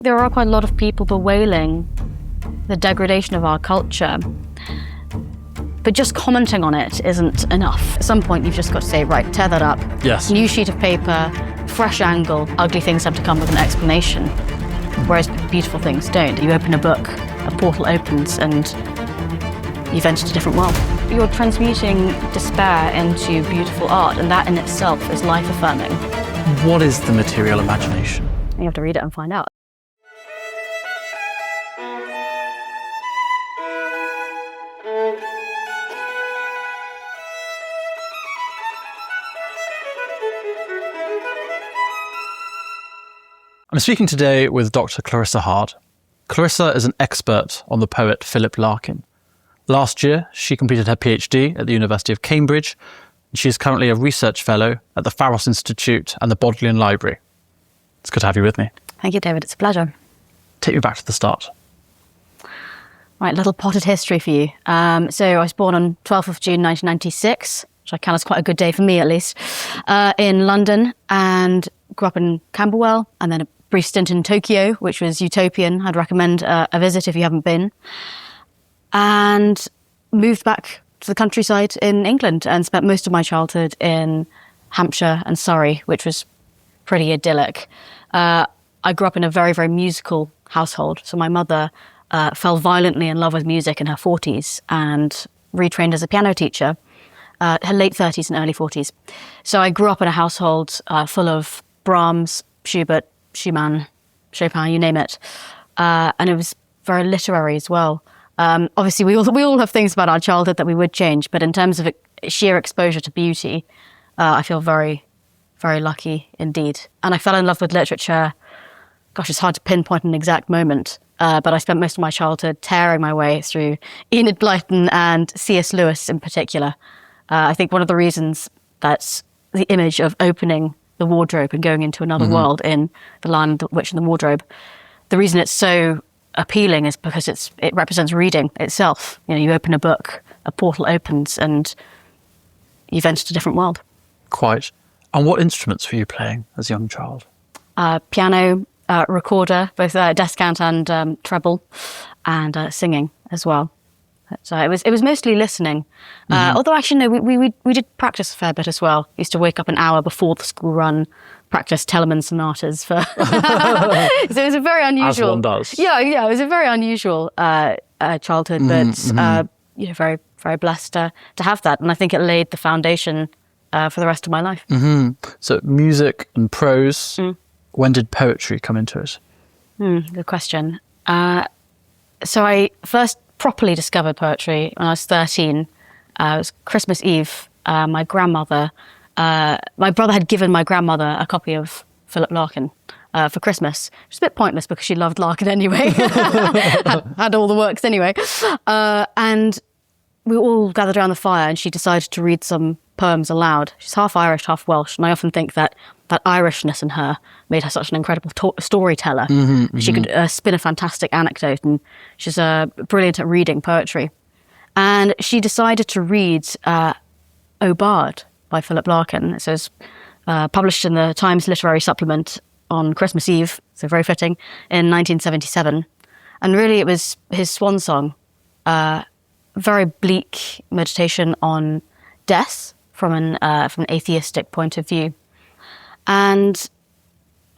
There are quite a lot of people bewailing the degradation of our culture, but just commenting on it isn't enough. At some point, you've just got to say, right, tear that up. Yes. New sheet of paper, fresh angle. Ugly things have to come with an explanation, whereas beautiful things don't. You open a book, a portal opens, and you've entered a different world. You're transmuting despair into beautiful art, and that in itself is life-affirming. What is the material imagination? You have to read it and find out. I'm speaking today with Dr. Clarissa Hard. Clarissa is an expert on the poet Philip Larkin. Last year, she completed her PhD at the University of Cambridge, and she is currently a research fellow at the Pharos Institute and the Bodleian Library. It's good to have you with me. Thank you, David. It's a pleasure. Take me back to the start. Right, little potted history for you. So I was born on 12th of June 1996, which I count as quite a good day for me at least, in London, and grew up in Camberwell, and then a brief stint in Tokyo, which was utopian. I'd recommend a visit if you haven't been. And moved back to the countryside in England and spent most of my childhood in Hampshire and Surrey, which was pretty idyllic. I grew up in a very, very musical household. So my mother fell violently in love with music in her 40s and retrained as a piano teacher, her late 30s and early 40s. So I grew up in a household full of Brahms, Schubert, Schumann, Chopin, you name it. And it was very literary as well. Obviously, we all have things about our childhood that we would change, but in terms of sheer exposure to beauty, I feel very, very lucky indeed. And I fell in love with literature. Gosh, it's hard to pinpoint an exact moment, but I spent most of my childhood tearing my way through Enid Blyton and C.S. Lewis in particular. I think one of the reasons that's the image of opening the wardrobe and going into another world in The Lion, the Witch and the Wardrobe, the reason it's so appealing is because it represents reading itself. You know, you open a book, a portal opens, and you've entered a different world. Quite. And what instruments were you playing as a young child? Piano, recorder, both descant and treble, and singing as well. So it was mostly listening. Although actually, no, we did practice a fair bit as well. Used to wake up an hour before the school run, practice Telemann sonatas for. So it was a very unusual. As one does. Yeah, it was a very unusual childhood, but very, very blessed to have that, and I think it laid the foundation for the rest of my life. So music and prose. When did poetry come into it? Good question. So I first properly discovered poetry when I was 13. It was Christmas Eve. My grandmother, my brother had given my grandmother a copy of Philip Larkin for Christmas. It was a bit pointless because she loved Larkin anyway, had all the works anyway. And we all gathered around the fire and she decided to read some poems aloud. She's half Irish, half Welsh, and I often think that Irishness in her made her such an incredible storyteller. She could spin a fantastic anecdote, and she's brilliant at reading poetry. And she decided to read O Bard by Philip Larkin. So it's published in the Times Literary Supplement on Christmas Eve, so very fitting, in 1977. And really it was his swan song, very bleak meditation on death from an atheistic point of view. And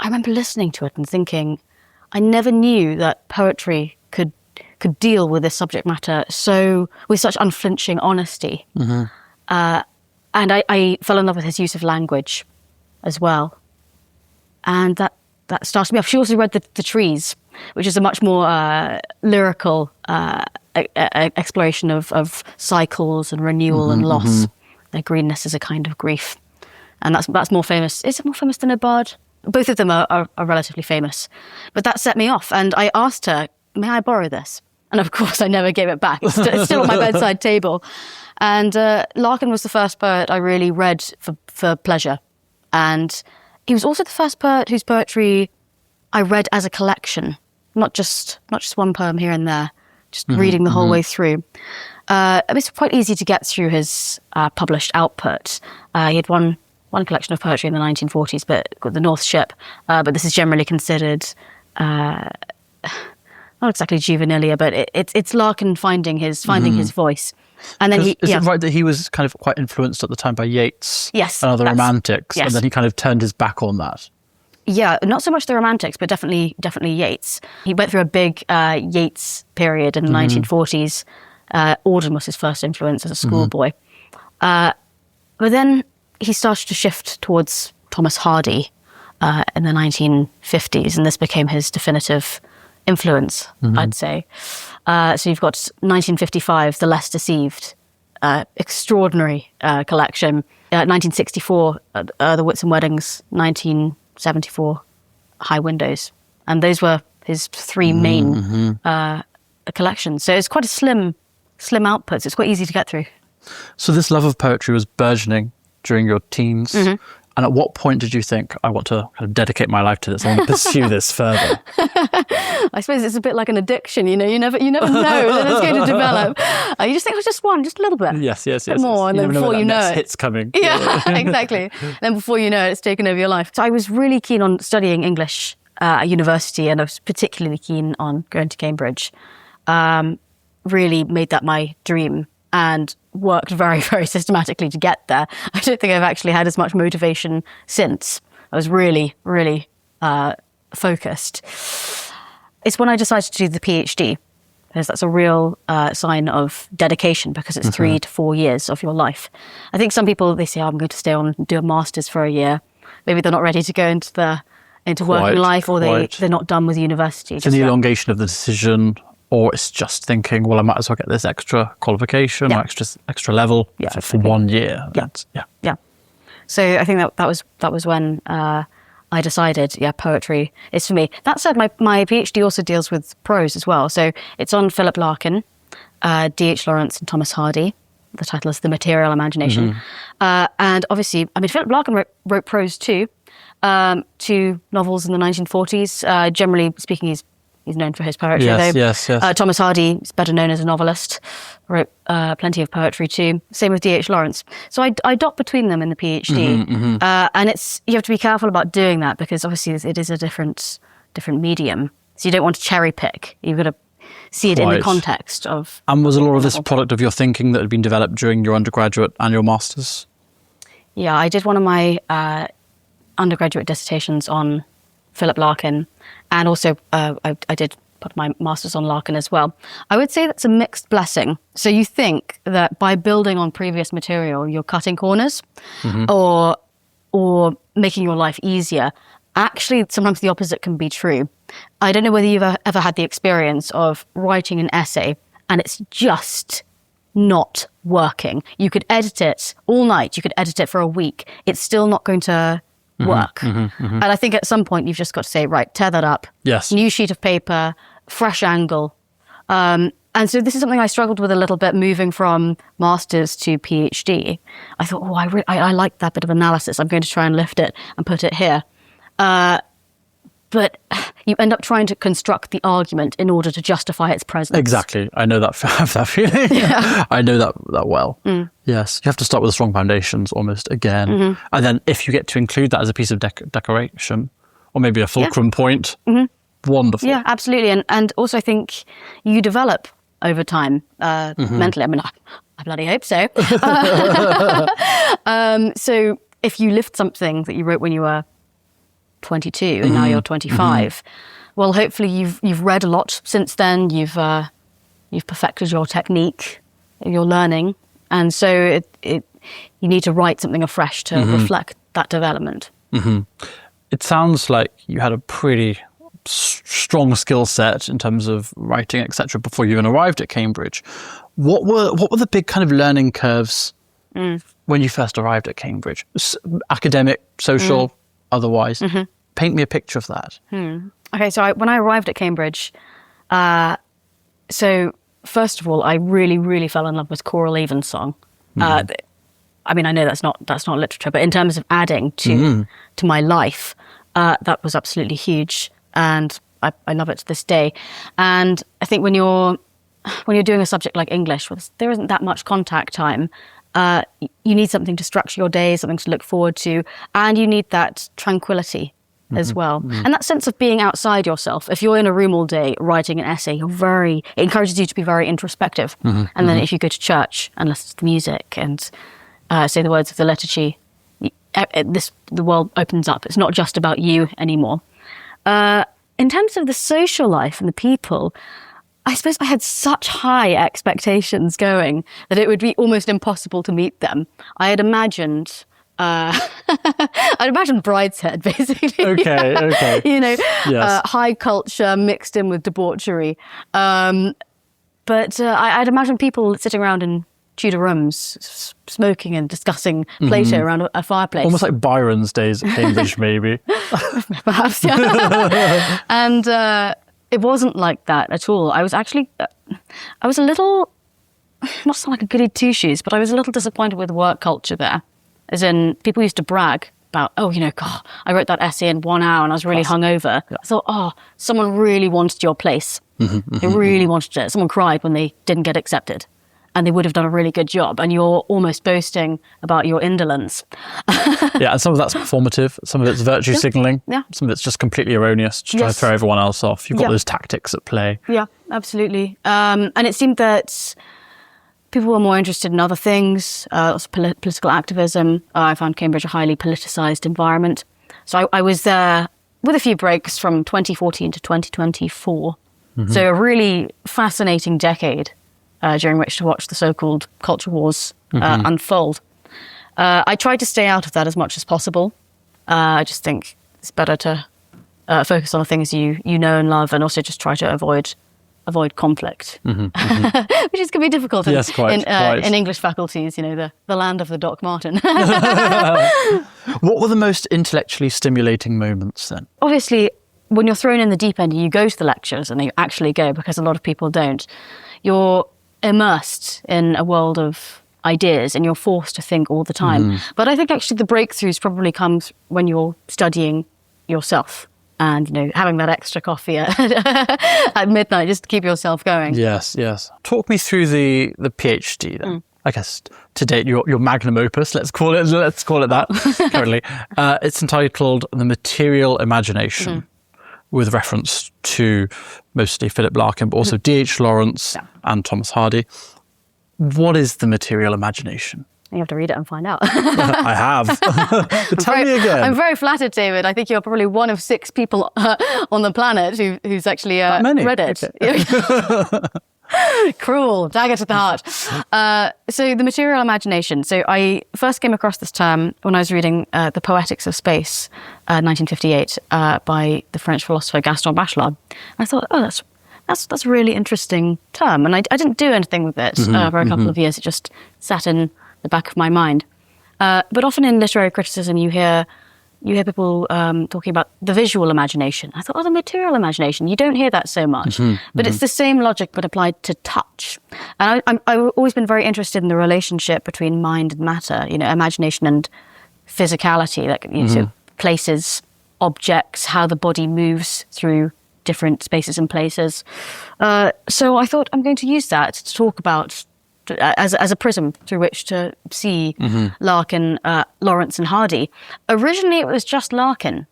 I remember listening to it and thinking, I never knew that poetry could deal with this subject matter with such unflinching honesty. And I fell in love with his use of language as well. And that started me off. She also read The Trees, which is a much more lyrical exploration of cycles and renewal and loss. Their greenness is a kind of grief. And that's more famous. Is it more famous than A Bard? Both of them are relatively famous. But that set me off. And I asked her, may I borrow this? And of course, I never gave it back. It's still on my bedside table. And Larkin was the first poet I really read for pleasure. And he was also the first poet whose poetry I read as a collection, not just one poem here and there, just reading the whole way through. It's quite easy to get through his published output. He had one collection of poetry in the 1940s, but called The North Ship. But this is generally considered not exactly juvenilia, but it's Larkin finding his voice. And then Is it right that he was kind of quite influenced at the time by Yeats Yes, and other romantics, yes. and then he kind of turned his back on that? Yeah, not so much the romantics, but definitely Yeats. He went through a big Yeats period in the 1940s. Auden was his first influence as a schoolboy. But then he started to shift towards Thomas Hardy in the 1950s, and this became his definitive influence, I'd say. So you've got 1955, The Less Deceived, extraordinary collection. 1964, The Whitsun Weddings, 1974, High Windows. And those were his three main collections. So it's quite a slim output. So it's quite easy to get through. So this love of poetry was burgeoning during your teens. And at what point did you think, I want to kind of dedicate my life to this, I want to pursue this further? I suppose it's a bit like an addiction, you never know that it's going to develop. You just think, just a little bit. Yes. Bit more, and then before you know it, hit's coming. Yeah, exactly. Then before you know it, it's taken over your life. So I was really keen on studying English at university, and I was particularly keen on going to Cambridge. Really made that my dream, and worked very, very systematically to get there. I don't think I've actually had as much motivation since. I was really, really focused. It's when I decided to do the PhD, because that's a real sign of dedication, because it's 3 to 4 years of your life. I think some people, they say, I'm going to stay on and do a master's for a year. Maybe they're not ready to go into working life, or they're not done with university. It's an elongation of the decision, or it's just thinking, well, I might as well get this extra qualification or extra level for 1 year. Yeah. So I think that was when I decided, poetry is for me. That said, my PhD also deals with prose as well. So it's on Philip Larkin, D.H. Lawrence and Thomas Hardy. The title is The Material Imagination. And obviously, Philip Larkin wrote prose too. 2 novels in the 1940s. Generally speaking, he's known for his poetry. Yes. Thomas Hardy is better known as a novelist. Wrote plenty of poetry too. Same with D.H. Lawrence. So I dot between them in the PhD. And you have to be careful about doing that, because obviously it is a different medium. So you don't want to cherry pick. You've got to see it in the context of... And was a lot of this a product of your thinking that had been developed during your undergraduate and your master's? Yeah, I did one of my undergraduate dissertations on Philip Larkin, and also I did put my master's on Larkin as well. I would say that's a mixed blessing. So you think that by building on previous material, you're cutting corners or making your life easier. Actually, sometimes the opposite can be true. I don't know whether you've ever had the experience of writing an essay and it's just not working. You could edit it all night. You could edit it for a week. It's still not going to work. And I think at some point you've just got to say, right, tear that up. Yes. New sheet of paper, fresh angle. And so this is something I struggled with a little bit, moving from master's to PhD. I thought, I like that bit of analysis. I'm going to try and lift it and put it here. But you end up trying to construct the argument in order to justify its presence. Exactly. I know that. I have that feeling. Yeah. I know that well. Yes. You have to start with the strong foundations almost again. And then if you get to include that as a piece of decoration, or maybe a fulcrum point, wonderful. Yeah, absolutely. And also I think you develop over time mentally. I bloody hope so. So if you lift something that you wrote when you were 22 and now you're 25, well, hopefully you've read a lot since then. You've perfected your technique, your learning, and so you need to write something afresh to reflect that development. It sounds like you had a pretty strong skill set in terms of writing, etc., before you even arrived at Cambridge. What were the big kind of learning curves when you first arrived at Cambridge? Academic, social, otherwise. Paint me a picture of that. Okay, so when I arrived at Cambridge, so first of all, I really, really fell in love with choral evensong. I know that's not literature, but in terms of adding to my life, that was absolutely huge, and I love it to this day. And I think when you're doing a subject like English, there isn't that much contact time. You need something to structure your day, something to look forward to, and you need that tranquility as well. And that sense of being outside yourself. If you're in a room all day writing an essay, it encourages you to be very introspective. And then if you go to church and listen to the music and say the words of the liturgy, the world opens up. It's not just about you anymore. In terms of the social life and the people, I suppose I had such high expectations going that it would be almost impossible to meet them. I had imagined, Brideshead, basically. Okay. You know, Yes. high culture mixed in with debauchery. But I'd imagined people sitting around in Tudor rooms, smoking and discussing Plato around a fireplace. Almost like Byron's days at Cambridge, maybe. Perhaps, yeah. And it wasn't like that at all. I was a little, not sound like a goody two-shoes, but I was a little disappointed with work culture there. As in, people used to brag about, God, I wrote that essay in 1 hour and I was really hungover. Yeah. I thought, someone really wanted your place. They really wanted it. Someone cried when they didn't get accepted. And they would have done a really good job. And you're almost boasting about your indolence. Yeah, and some of that's performative. Some of it's virtue signalling. Yeah. Some of it's just completely erroneous to try to throw everyone else off. You've got those tactics at play. Yeah, absolutely. And it seemed that people were more interested in other things, also political activism. I found Cambridge a highly politicised environment. So I was there with a few breaks from 2014 to 2024. So a really fascinating decade. During which to watch the so-called culture wars unfold. I tried to stay out of that as much as possible. I just think it's better to focus on the things you know and love, and also just try to avoid conflict, which is can be difficult in English faculties. You know, the land of the Doc Martin. What were the most intellectually stimulating moments then? Obviously, when you're thrown in the deep end, you go to the lectures, and you actually go because a lot of people don't. You're immersed in a world of ideas and you're forced to think all the time. But I think actually the breakthroughs probably comes when you're studying yourself and, having that extra coffee at midnight just to keep yourself going. Yes. Talk me through the PhD then. I guess to date your magnum opus, let's call it that currently. It's entitled The Material Imagination. With reference to mostly Philip Larkin, but also D.H. Lawrence and Thomas Hardy. What is the material imagination? You have to read it and find out. I have. Tell me again. I'm very flattered, David. I think you're probably one of 6 people on the planet who's actually read it. Okay. Cruel, dagger to the heart. So the material imagination. So I first came across this term when I was reading The Poetics of Space, 1958, by the French philosopher Gaston Bachelard. I thought, that's a really interesting term. And I didn't do anything with it for a couple of years. It just sat in the back of my mind. But often in literary criticism, you hear people talking about the visual imagination. I thought, the material imagination. You don't hear that so much. But it's the same logic, but applied to touch. And I've always been very interested in the relationship between mind and matter, imagination and physicality, like so places, objects, how the body moves through different spaces and places. So I thought I'm going to use that to talk about as a prism through which to see Larkin, Lawrence and Hardy. Originally it was just Larkin.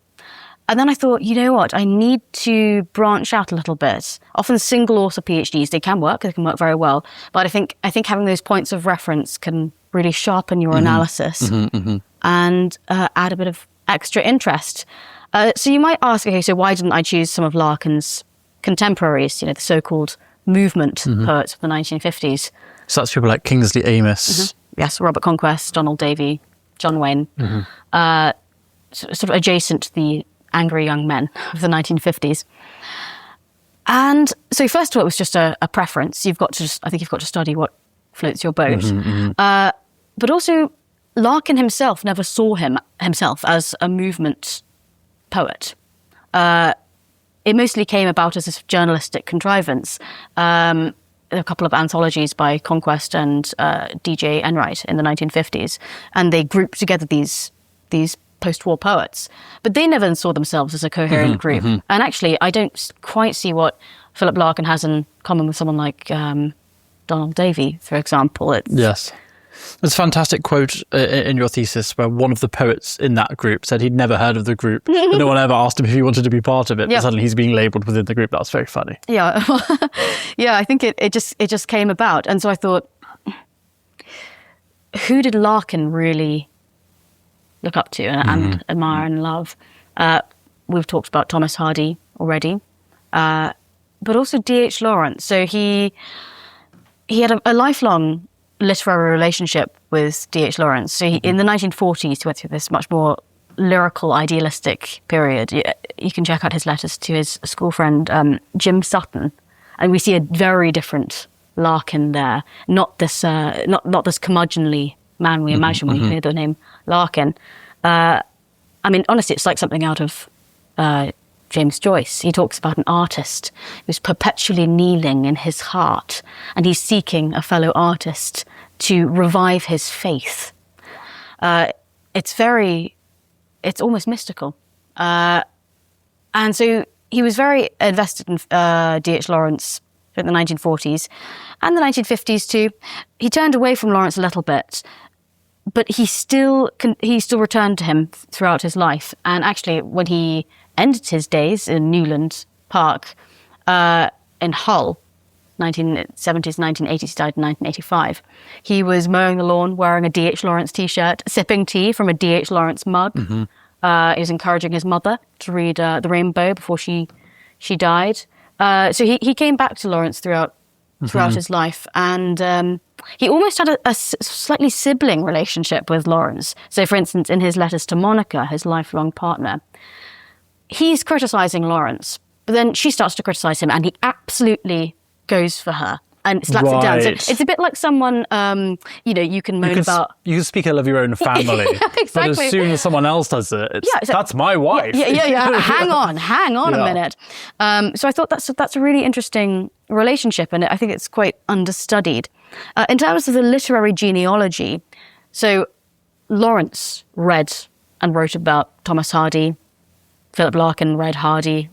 And then I thought, you know what, I need to branch out a little bit. Often single author PhDs, they can work very well. But I think having those points of reference can really sharpen your analysis and add a bit of extra interest. So you might ask, okay, so why didn't I choose some of Larkin's contemporaries, the so-called movement poets of the 1950s? So that's people like Kingsley Amis. Yes, Robert Conquest, Donald Davy, John Wayne. Sort of adjacent to the angry young men of the 1950s. And so first of all, it was just a preference. I think you've got to study what floats your boat. But also, Larkin himself never saw himself as a movement poet. It mostly came about as a journalistic contrivance. A couple of anthologies by Conquest and D.J. Enright in the 1950s, and they grouped together these post-war poets. But they never saw themselves as a coherent group. And actually, I don't quite see what Philip Larkin has in common with someone like Donald Davy, for example. Yes. There's a fantastic quote in your thesis where one of the poets in that group said he'd never heard of the group. And no one ever asked him if he wanted to be part of it, but suddenly he's being labelled within the group. That was very funny. Yeah, yeah. I think it just came about, and so I thought, who did Larkin really look up to and admire and love? We've talked about Thomas Hardy already, but also D.H. Lawrence. So he had a lifelong literary relationship with D.H. Lawrence. So in the 1940s, he went through this much more lyrical, idealistic period. You can check out his letters to his school friend, Jim Sutton, and we see a very different Larkin there. Not this curmudgeonly man we imagine when you hear the name Larkin. I mean, honestly, it's like something out of James Joyce. He talks about an artist who's perpetually kneeling in his heart, and he's seeking a fellow artist to revive his faith. It's almost mystical. And so he was very invested in D.H. Lawrence in the 1940s and the 1950s too. He turned away from Lawrence a little bit, but he still returned to him throughout his life. And actually, when he ended his days in Newland Park in Hull, 1970s, 1980s, he died in 1985. He was mowing the lawn wearing a D.H. Lawrence t-shirt, sipping tea from a D.H. Lawrence mug. He was encouraging his mother to read The Rainbow before she died. So he came back to Lawrence throughout his life, and he almost had a slightly sibling relationship with Lawrence. So, for instance, in his letters to Monica, his lifelong partner, he's criticising Lawrence, but then she starts to criticise him, and he absolutely goes for her and slaps it down. So it's a bit like someone, you can moan about... You can speak ill of your own family, exactly. But as soon as someone else does it, that's my wife. Yeah. hang on a minute. So I thought that's a really interesting relationship, and I think it's quite understudied. In terms of the literary genealogy, so Lawrence read and wrote about Thomas Hardy, Philip Larkin read Hardy,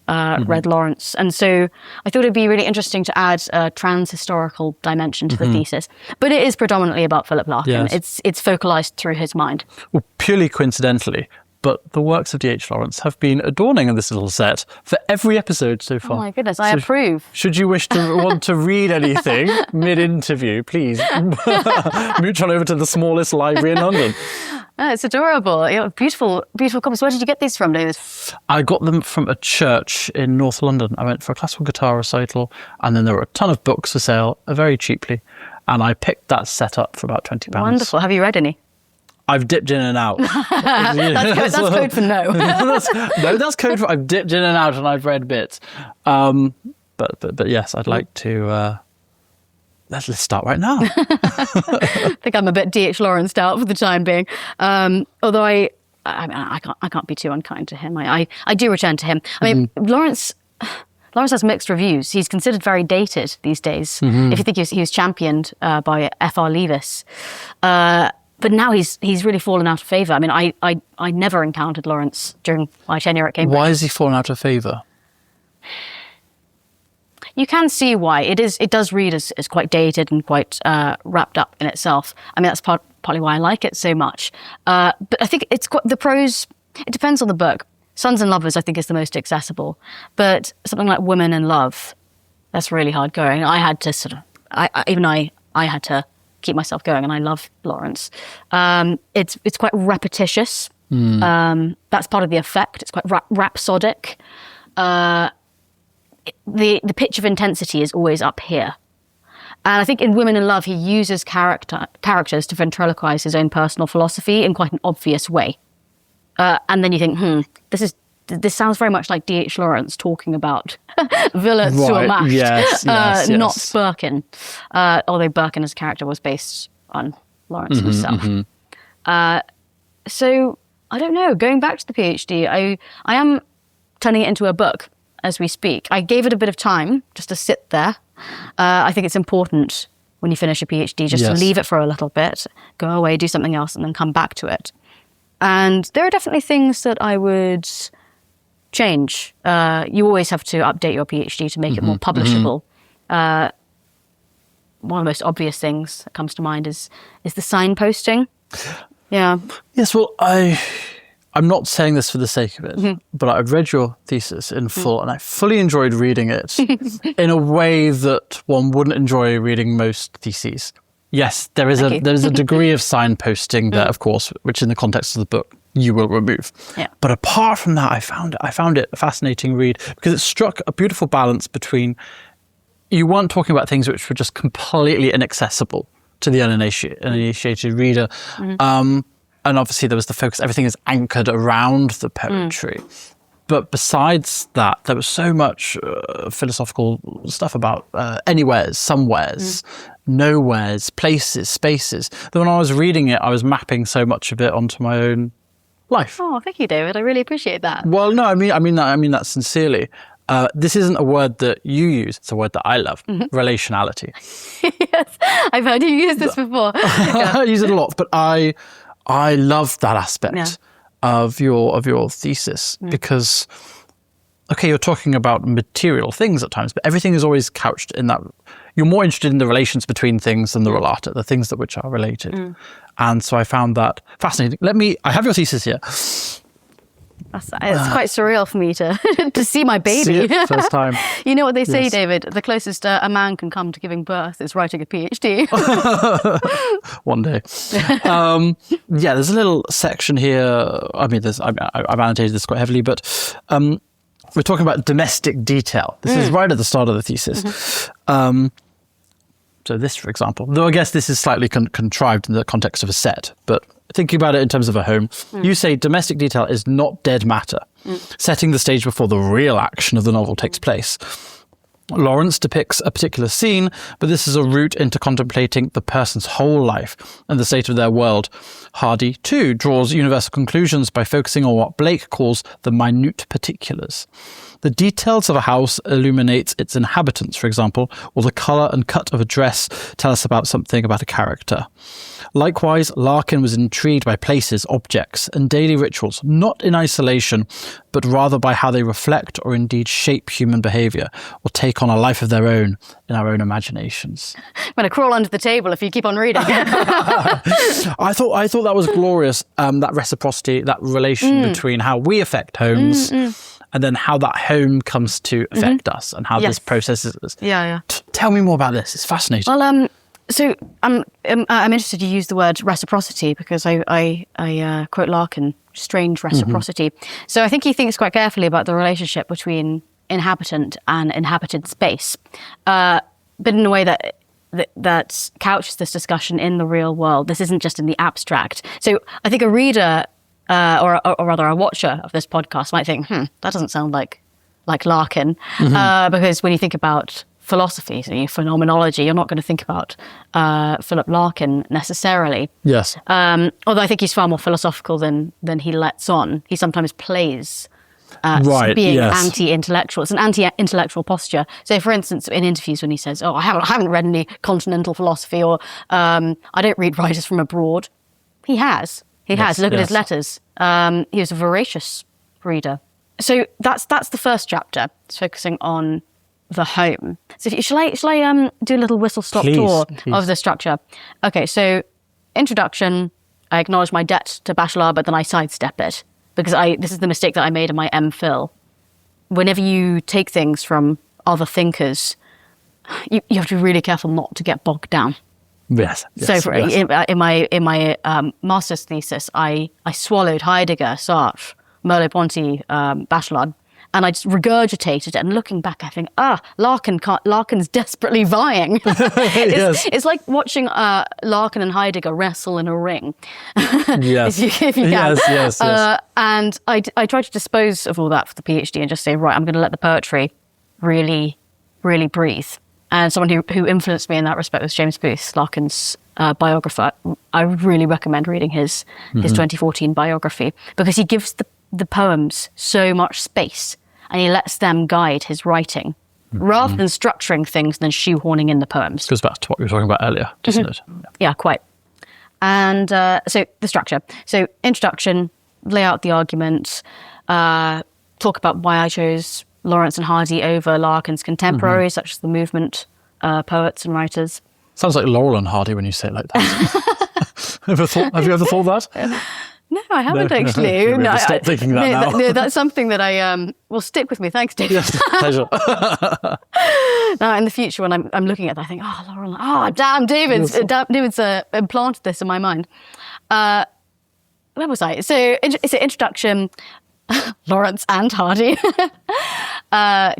read Lawrence. And so I thought it'd be really interesting to add a trans-historical dimension to the thesis. But it is predominantly about Philip Larkin. Yes. It's focalised through his mind. Well, purely coincidentally, but the works of D.H. Lawrence have been adorning in this little set for every episode so far. Oh my goodness, I approve. Should you wish to want to read anything mid-interview, please mooch on over to the smallest library in London. Oh, it's adorable. Beautiful copies. Where did you get these from, David? I got them from a church in North London. I went for a classical guitar recital, and then there were a ton of books for sale, very cheaply, and I picked that set up for about £20. Wonderful. Have you read any? I've dipped in and out. That's code for no. That's code for I've dipped in and out, and I've read bits. But yes, I'd like to... Let's start right now. I think I'm a bit D.H. Lawrence out for the time being. Although I can't be too unkind to him. I do return to him. I mean, Lawrence has mixed reviews. He's considered very dated these days. If you think he was championed by F.R. Leavis. But now he's really fallen out of favour. I mean, I never encountered Lawrence during my tenure at Cambridge. Why has he fallen out of favour? You can see why. It does read as quite dated and quite wrapped up in itself. I mean, that's partly why I like it so much. But I think it's quite, the prose, it depends on the book. Sons and Lovers, I think, is the most accessible. But something like Women in Love, that's really hard going. I had to I had to keep myself going, and I love Lawrence. It's quite repetitious. That's part of the effect. It's quite rhapsodic. The pitch of intensity is always up here. And I think in Women in Love, he uses characters to ventriloquize his own personal philosophy in quite an obvious way. And then you think, this sounds very much like D.H. Lawrence talking about Villa zur Macht, yes. not Birkin. Although Birkin as a character was based on Lawrence himself. So, I don't know, going back to the PhD, I am turning it into a book as we speak. I gave it a bit of time just to sit there. I think it's important when you finish a PhD just to leave it for a little bit, go away, do something else, and then come back to it. And there are definitely things that I would change. You always have to update your PhD to make it more publishable. one of the most obvious things that comes to mind is the signposting. Yeah. Yes, well, I'm not saying this for the sake of it, but I've read your thesis in full and I fully enjoyed reading it in a way that one wouldn't enjoy reading most theses. Yes, there is a degree of signposting there, of course, which in the context of the book you will remove. Yeah. But apart from that, I found it a fascinating read because it struck a beautiful balance between, you weren't talking about things which were just completely inaccessible to the uninitiated reader. And obviously there was the focus, everything is anchored around the poetry. But besides that, there was so much philosophical stuff about anywheres, somewheres, nowheres, places, spaces, that when I was reading it, I was mapping so much of it onto my own life. Oh, thank you, David. I really appreciate that. Well, no, I mean that sincerely. This isn't a word that you use, it's a word that I love, relationality. Yes, I've heard you use this before. Yeah. I use it a lot, but I love that aspect of your thesis because, okay, you're talking about material things at times, but everything is always couched in that. You're more interested in the relations between things than the relata, the things which are related. And so I found that fascinating. I have your thesis here. It's quite surreal for me to see my baby. See it first time. You know what they say, David? The closest a man can come to giving birth is writing a PhD. One day. There's a little section here. I mean, I've annotated this quite heavily, but we're talking about domestic detail. This is right at the start of the thesis. So this, for example, though I guess this is slightly contrived in the context of a set, but thinking about it in terms of a home, you say domestic detail is not dead matter, setting the stage before the real action of the novel takes place. Lawrence depicts a particular scene, but this is a route into contemplating the person's whole life and the state of their world. Hardy, too, draws universal conclusions by focusing on what Blake calls the minute particulars. The details of a house illuminates its inhabitants, for example, or the colour and cut of a dress tell us about something about a character. Likewise, Larkin was intrigued by places, objects, and daily rituals, not in isolation, but rather by how they reflect or indeed shape human behaviour, or take on a life of their own in our own imaginations. I'm going to crawl under the table if you keep on reading. I thought that was glorious, that reciprocity, that relation between how we affect homes and then how that home comes to affect us and how this process is. Yeah. Tell me more about this. It's fascinating. Well, so I'm interested you use the word reciprocity because I quote Larkin, strange reciprocity. So I think he thinks quite carefully about the relationship between inhabitant and inhabited space, but in a way that couches this discussion in the real world. This isn't just in the abstract. So I think a reader, or rather a watcher of this podcast might think, that doesn't sound like Larkin, because when you think about philosophy, so phenomenology, you're not going to think about Philip Larkin necessarily. Yes. Although I think he's far more philosophical than he lets on. He sometimes plays being anti-intellectual. It's an anti-intellectual posture. So, for instance, in interviews when he says, "Oh, I haven't read any continental philosophy," or "I don't read writers from abroad," he has. Look at his letters. He was a voracious reader. So that's the first chapter. It's focusing on the home. So shall I do a little whistle-stop tour of the structure? Okay, so introduction, I acknowledge my debt to Bachelor, but then I sidestep it because this is the mistake that I made in my MPhil. Whenever you take things from other thinkers, you have to be really careful not to get bogged down. Yes. In my master's thesis, I swallowed Heidegger, Sartre, Merleau-Ponty, Bachelard, and I just regurgitated it. And looking back, I think, Larkin's desperately vying. It's like watching Larkin and Heidegger wrestle in a ring. Yes. if you can. Yes. And I tried to dispose of all that for the PhD and just say, right, I'm going to let the poetry really, really breathe. And someone who influenced me in that respect was James Booth, Larkin's biographer. I really recommend reading his 2014 biography because he gives the poems so much space and he lets them guide his writing rather than structuring things and then shoehorning in the poems. Goes back to what we were talking about earlier, doesn't it? Yeah, quite. And so the structure. So introduction, lay out the argument, talk about why I chose Lawrence and Hardy over Larkin's contemporaries, such as the movement poets and writers. Sounds like Laurel and Hardy when you say it like that. Have you ever thought that? No, I haven't actually. Maybe stop thinking that now. No, that's something that I will stick with me. Thanks, David. Yes, pleasure. Now, in the future, when I'm looking at that, I think, oh, Laurel, oh, damn, David's implanted this in my mind. Where was I? So it's an introduction, Lawrence and Hardy,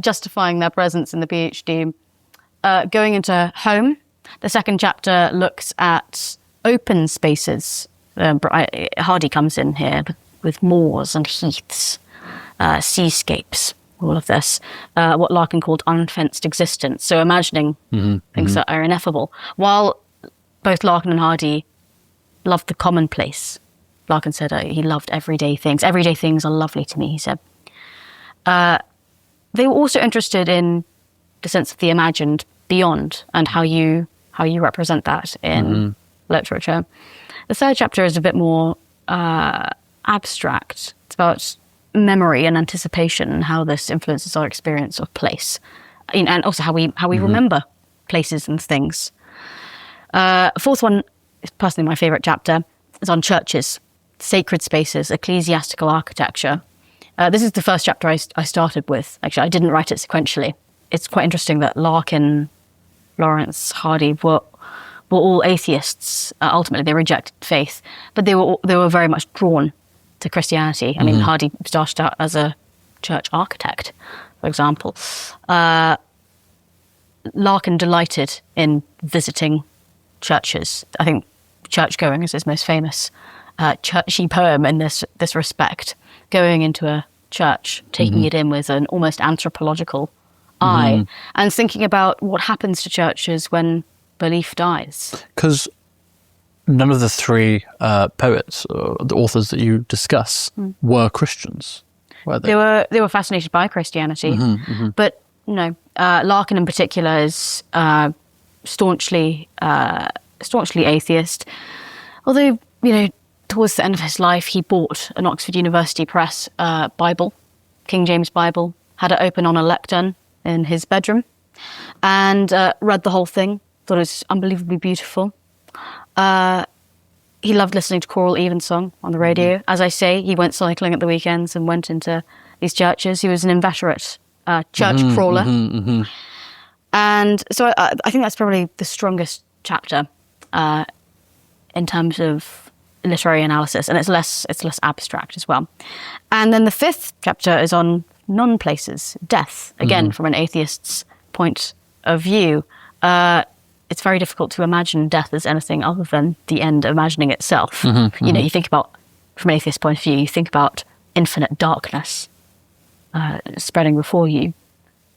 justifying their presence in the PhD. Going into home, the second chapter looks at open spaces. Hardy comes in here with moors and heaths, seascapes, all of this, what Larkin called unfenced existence. So imagining things that are ineffable. While both Larkin and Hardy loved the commonplace. Larkin said he loved everyday things. Everyday things are lovely to me, he said. They were also interested in the sense of the imagined beyond and how you represent that in literature. The third chapter is a bit more abstract. It's about memory and anticipation and how this influences our experience of place, and also how we remember places and things. Fourth one is personally my favourite chapter. It's on churches, sacred spaces, ecclesiastical architecture. This is the first chapter I started with. Actually, I didn't write it sequentially. It's quite interesting that Larkin, Lawrence, Hardy were all atheists. Ultimately, they rejected faith, but they were very much drawn to Christianity. I mean, Hardy started out as a church architect, for example. Larkin delighted in visiting churches. I think church-going is his most famous churchy poem in this respect. Going into a church, taking it in with an almost anthropological eye, and thinking about what happens to churches when belief dies. Because none of the three poets, or the authors that you discuss, were Christians, were they? They were fascinated by Christianity, but no. Larkin in particular is staunchly atheist. Although, towards the end of his life, he bought an Oxford University Press Bible, King James Bible, had it open on a lectern in his bedroom, and read the whole thing. Thought it was unbelievably beautiful. He loved listening to choral evensong on the radio. As I say, he went cycling at the weekends and went into these churches. He was an inveterate church crawler. And so I think that's probably the strongest chapter in terms of literary analysis, and it's less abstract as well. And then the fifth chapter is on non-places, death, again, from an atheist's point of view. It's very difficult to imagine death as anything other than the end imagining itself. You think about, from an atheist point of view, you think about infinite darkness spreading before you.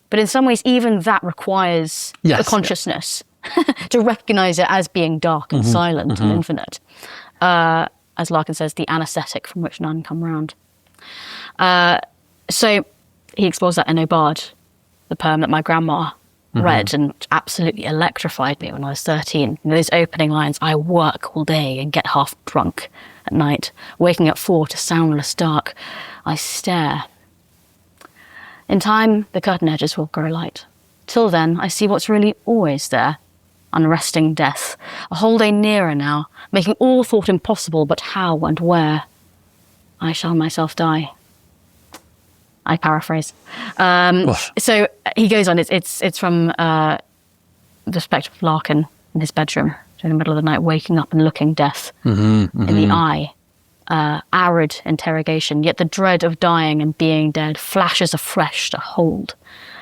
But in some ways, even that requires a consciousness to recognize it as being dark and silent and infinite. As Larkin says, the anaesthetic from which none come round. So he explores that in Obad, the poem that my grandma read and absolutely electrified me when I was 13. Those opening lines, I work all day and get half drunk at night, waking at 4 to soundless dark. I stare. In time, the curtain edges will grow light. Till then, I see what's really always there. Unresting death, a whole day nearer now, making all thought impossible, but how and where? I shall myself die. I paraphrase. So he goes on. It's from the perspective of Larkin in his bedroom in the middle of the night, waking up and looking death in the eye. Arid interrogation, yet the dread of dying and being dead flashes afresh to hold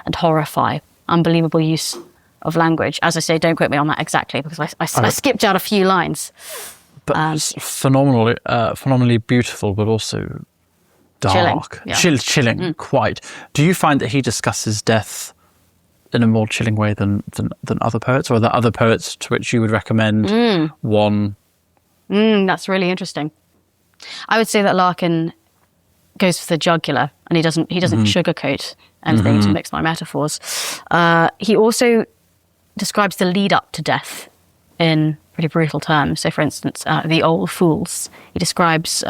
and horrify. Unbelievable use of language. As I say, don't quote me on that exactly, because I skipped out a few lines. But it's phenomenally beautiful, but also dark. Chilling, quite. Do you find that he discusses death in a more chilling way than other poets, or are there other poets to which you would recommend one? That's really interesting. I would say that Larkin goes for the jugular, and he doesn't sugarcoat anything, to mix my metaphors. He also describes the lead up to death in pretty brutal terms. So, for instance, The Old Fools, he describes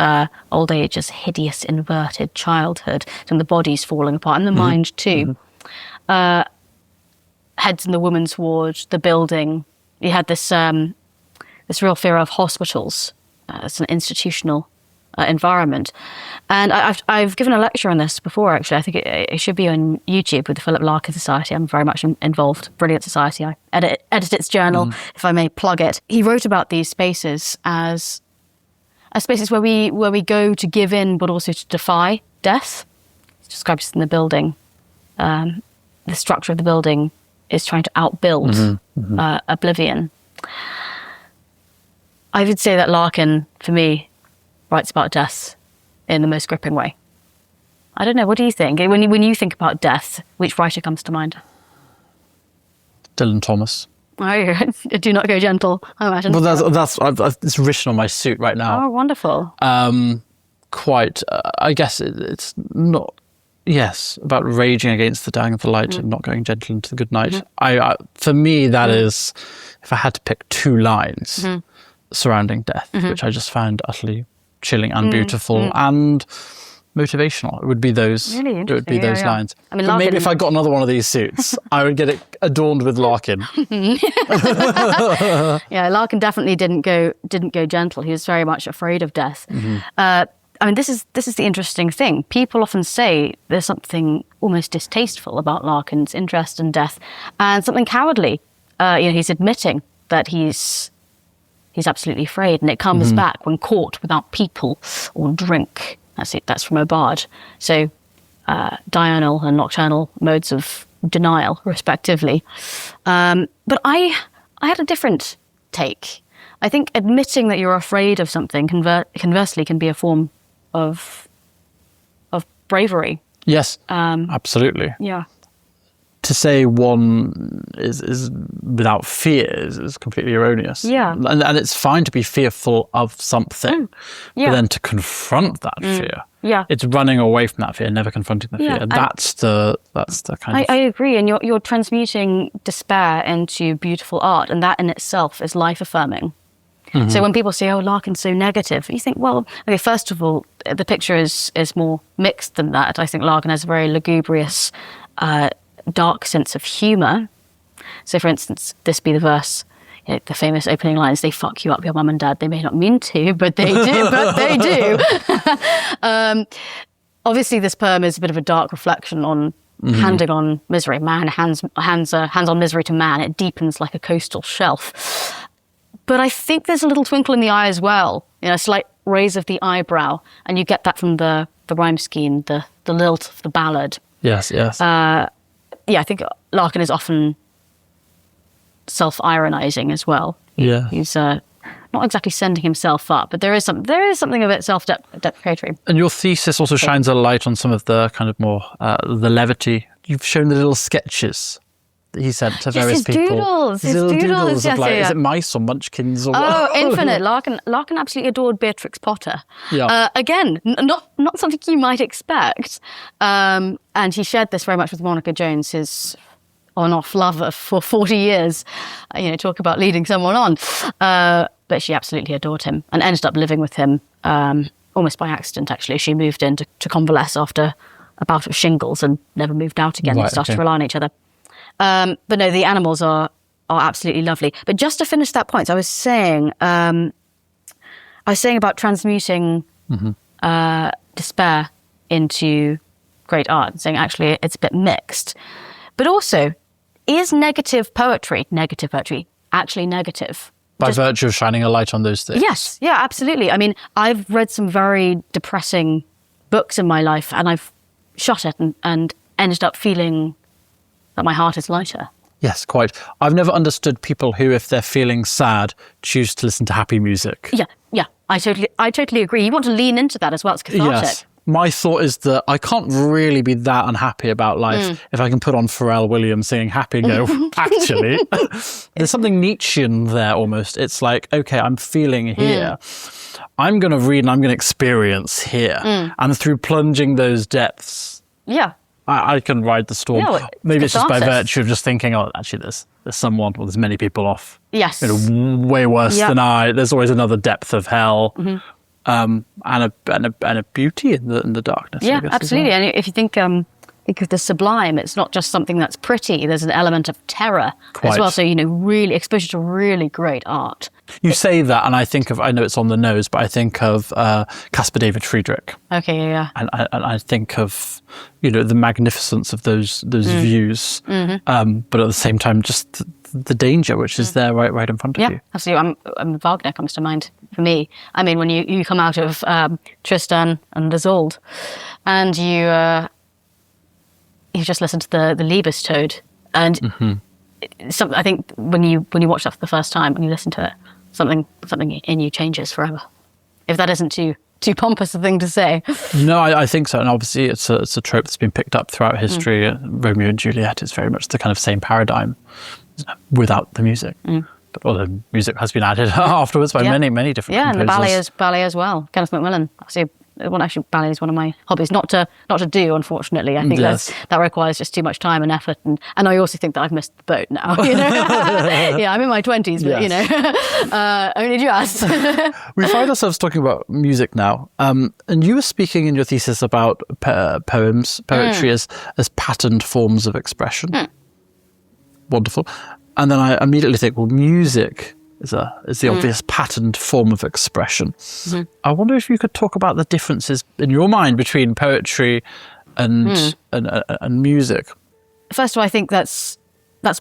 old age as hideous, inverted childhood, and the body's falling apart, and the mind too. Heads in the woman's ward, the building, he had this this real fear of hospitals. It's an institutional environment. And I've given a lecture on this before, actually. I think it should be on YouTube with the Philip Larkin Society. I'm very much involved. Brilliant society. I edit its journal, if I may plug it. He wrote about these spaces as spaces where we go to give in, but also to defy death. He describes this in the building. The structure of the building is trying to outbuild oblivion. I would say that Larkin, for me, writes about death in the most gripping way. I don't know, what do you think? When you think about death, which writer comes to mind? Dylan Thomas. Oh, do not go gentle, I imagine. Well, that's it's written on my suit right now. Oh, wonderful. Quite, I guess it's not, yes, about raging against the dying of the light and not going gentle into the good night. I for me, that is, if I had to pick two lines surrounding death, which I just found utterly chilling and beautiful and motivational, it would be those. Really it would be interesting, those lines. I mean, But maybe Larkin- if I got another one of these suits, I would get it adorned with Larkin. Yeah, Larkin definitely didn't go gentle. He was very much afraid of death. I mean, this is the interesting thing. People often say there's something almost distasteful about Larkin's interest in death, and something cowardly. He's admitting that he's absolutely afraid, and it comes back when caught without people or drink. That's it. That's from a bard. So diurnal and nocturnal modes of denial, respectively. But I had a different take. I think admitting that you're afraid of something conversely can be a form of bravery. Yes, absolutely. Yeah. To say one is without fear is completely erroneous. Yeah. And it's fine to be fearful of something, Yeah. but then to confront that fear. Yeah. It's running away from that fear, never confronting the fear. and That's the kind of... I agree, and you're transmuting despair into beautiful art, and that in itself is life-affirming. So when people say, oh, Larkin's so negative, you think, well, okay, first of all, the picture is more mixed than that. I think Larkin has a very lugubrious, dark sense of humour. So, for instance, this be the verse, the famous opening lines, they fuck you up, your mum and dad. They may not mean to, but they do, but they do. Obviously, this poem is a bit of a dark reflection on handing on misery. Man hands on misery to man. It deepens like a coastal shelf. But I think there's a little twinkle in the eye as well, a slight raise of the eyebrow, and you get that from the rhyme scheme, the lilt of the ballad. Yes. I think Larkin is often self-ironizing as well. Yeah. He's not exactly sending himself up, but there is something a bit self-deprecatory. And your thesis also shines a light on some of the kind of more, the levity. You've shown the little sketches that he sent to various people. His doodles, of yes, is it mice or munchkins or Oh, infinite. Larkin absolutely adored Beatrix Potter. Yeah. Again, not something you might expect. And he shared this very much with Monica Jones, his on-off lover for 40 years. Talk about leading someone on. But she absolutely adored him and ended up living with him almost by accident, actually. She moved in to convalesce after a bout of shingles and never moved out again. They started to rely on each other. But no, the animals are absolutely lovely. But just to finish that point, I was saying about transmuting despair into great art, saying actually it's a bit mixed. But also, is negative poetry actually negative? By virtue of shining a light on those things? Yes, yeah, absolutely. I mean, I've read some very depressing books in my life, and I've shot it and ended up feeling that my heart is lighter. Yes, quite. I've never understood people who, if they're feeling sad, choose to listen to happy music. Yeah. I totally agree. You want to lean into that as well. It's cathartic. Yes. My thought is that I can't really be that unhappy about life if I can put on Pharrell Williams singing Happy and go, actually, there's something Nietzschean there almost. It's like, okay, I'm feeling here. I'm going to read and I'm going to experience here. And through plunging those depths, I can ride the storm. Yeah, Maybe it's just by catharsis. virtue of just thinking, oh, actually, there's someone, or there's many people off. Yes. Way worse than I. There's always another depth of hell. And a beauty in the darkness. Yeah, I guess, absolutely. as well. And if you think because the sublime, it's not just something that's pretty. There's an element of terror Quite. as well. So, really exposure to really great art. You say that, and I know it's on the nose, but I think of Caspar David Friedrich. Okay, yeah. And I think of, the magnificence of those views, but at the same time, just the danger which is there right in front of you. Yeah, absolutely. Wagner comes to mind for me. I mean, when you come out of Tristan and Isolde, and you just listen to the Liebestod, and I think when you watch that for the first time, when you listen to it, something in you changes forever. If that isn't too pompous a thing to say. No, I think so. And obviously it's a trope that's been picked up throughout history. Romeo and Juliet is very much the kind of same paradigm without the music. But although music has been added afterwards by many different composers. And the ballet as well. Kenneth Macmillan. Actually, ballet is one of my hobbies. Not to do, unfortunately. I think that requires just too much time and effort. And I also think that I've missed the boat now. Yeah, I'm in my 20s, but only just. We find ourselves talking about music now. And you were speaking in your thesis about poetry as patterned forms of expression. Wonderful. And then I immediately think, well, music is the obvious patterned form of expression. I wonder if you could talk about the differences in your mind between poetry and music. First of all, I think that's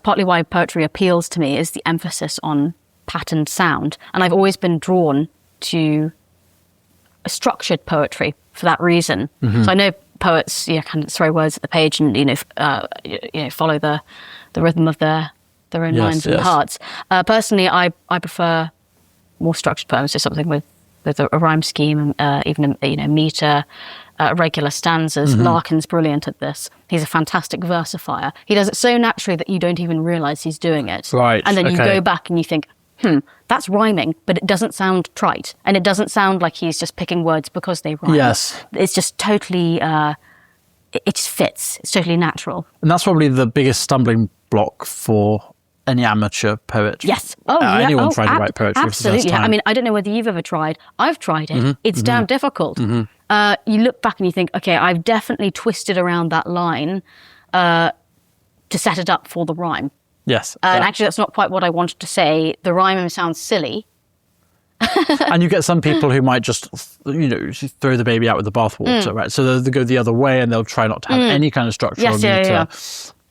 partly why poetry appeals to me, is the emphasis on patterned sound. And I've always been drawn to structured poetry for that reason. So I know poets, kind of throw words at the page and follow the rhythm of their own minds and hearts. Personally, I prefer more structured poems, so something with a rhyme scheme, even meter, regular stanzas. Larkin's brilliant at this. He's a fantastic versifier. He does it so naturally that you don't even realise he's doing it. Right. And then you go back and you think, that's rhyming, but it doesn't sound trite, and it doesn't sound like he's just picking words because they rhyme. Yes. It's just totally. It just fits. It's totally natural. And that's probably the biggest stumbling block for any amateur poet. Yes. Anyone trying to write poetry absolutely. for the first time. I mean, I don't know whether you've ever tried. I've tried it. It's damn difficult. You look back and you think, okay, I've definitely twisted around that line to set it up for the rhyme. Yes. And actually, that's not quite what I wanted to say. The rhyme sounds silly. And you get some people who might just, throw the baby out with the bathwater, right? So they'll go the other way and they'll try not to have any kind of structure or meter.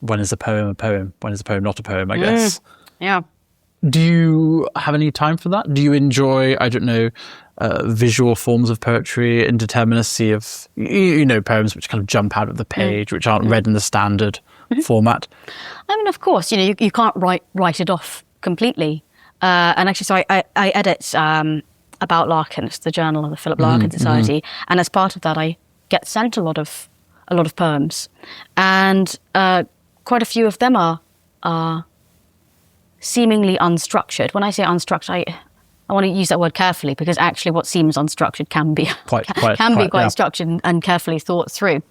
When is a poem a poem? When is a poem not a poem, I guess? Yeah. Do you have any time for that? Do you enjoy, visual forms of poetry, indeterminacy of, poems which kind of jump out of the page, which aren't read in the standard format? I mean, of course, you can't write it off completely. And actually, so I edit About Larkin. It's the journal of the Philip Larkin Society. And as part of that, I get sent a lot of poems. And quite a few of them are seemingly unstructured. When I say unstructured, I want to use that word carefully, because actually what seems unstructured can be quite structured and carefully thought through.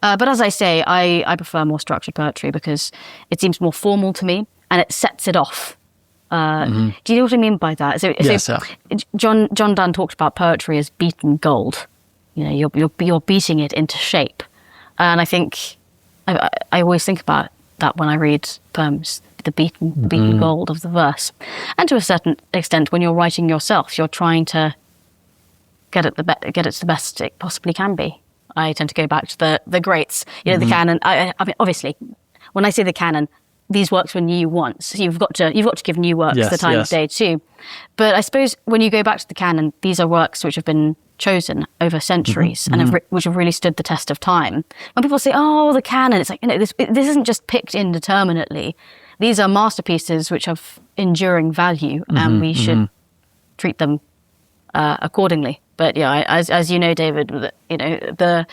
But as I say, I prefer more structured poetry because it seems more formal to me and it sets it off. Do you know what I mean by that? So John Donne talked about poetry as beaten gold. You're beating it into shape. And I think I always think about that when I read poems, the beaten gold of the verse. And to a certain extent, when you're writing yourself, you're trying to get it to the best it possibly can be. I tend to go back to the greats, the canon. I mean, obviously, when I say the canon, these works were new once. So you've got to give new works the time of day too. But I suppose when you go back to the canon, these are works which have been chosen over centuries and which have really stood the test of time. When people say, "Oh, the canon," it's like, this isn't just picked indeterminately. These are masterpieces which have enduring value, and we should treat them accordingly. But yeah, as you know, David, the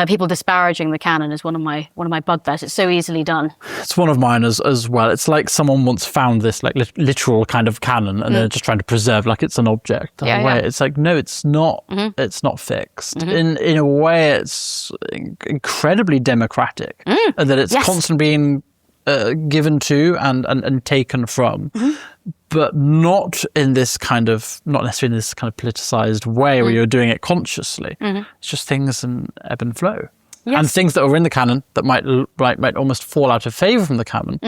people disparaging the canon is one of my bugbears. It's so easily done. It's one of mine as well. It's like someone once found this literal kind of canon, and they're just trying to preserve like it's an object. In a way, it's like, no, it's not. It's not fixed. In a way, it's incredibly democratic, and that it's constantly being given to and taken from. But not in this kind of, not necessarily in this kind of politicized way where you're doing it consciously. It's just things in ebb and flow. Yes. and things that are in the canon that might almost fall out of favour from the canon,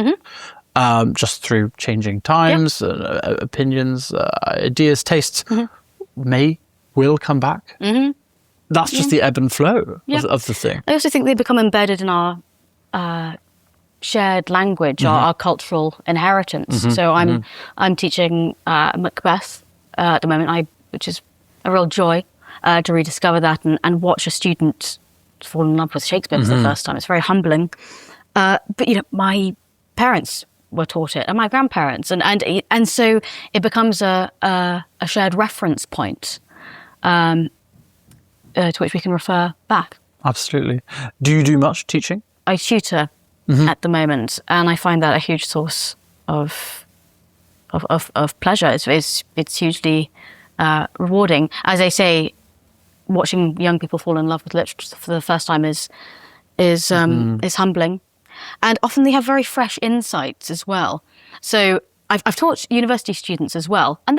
just through changing times, opinions, ideas, tastes, will come back. That's just the ebb and flow of the thing. I also think they become embedded in our shared language, our cultural inheritance. So I'm teaching Macbeth at the moment, which is a real joy to rediscover that and watch a student fall in love with Shakespeare for the first time. It's very humbling. But my parents were taught it, and my grandparents, and so it becomes a shared reference point to which we can refer back. Absolutely. Do you do much teaching? I tutor at the moment, and I find that a huge source of pleasure. It's hugely rewarding. As I say, watching young people fall in love with literature for the first time is humbling, and often they have very fresh insights as well. So I've taught university students as well, and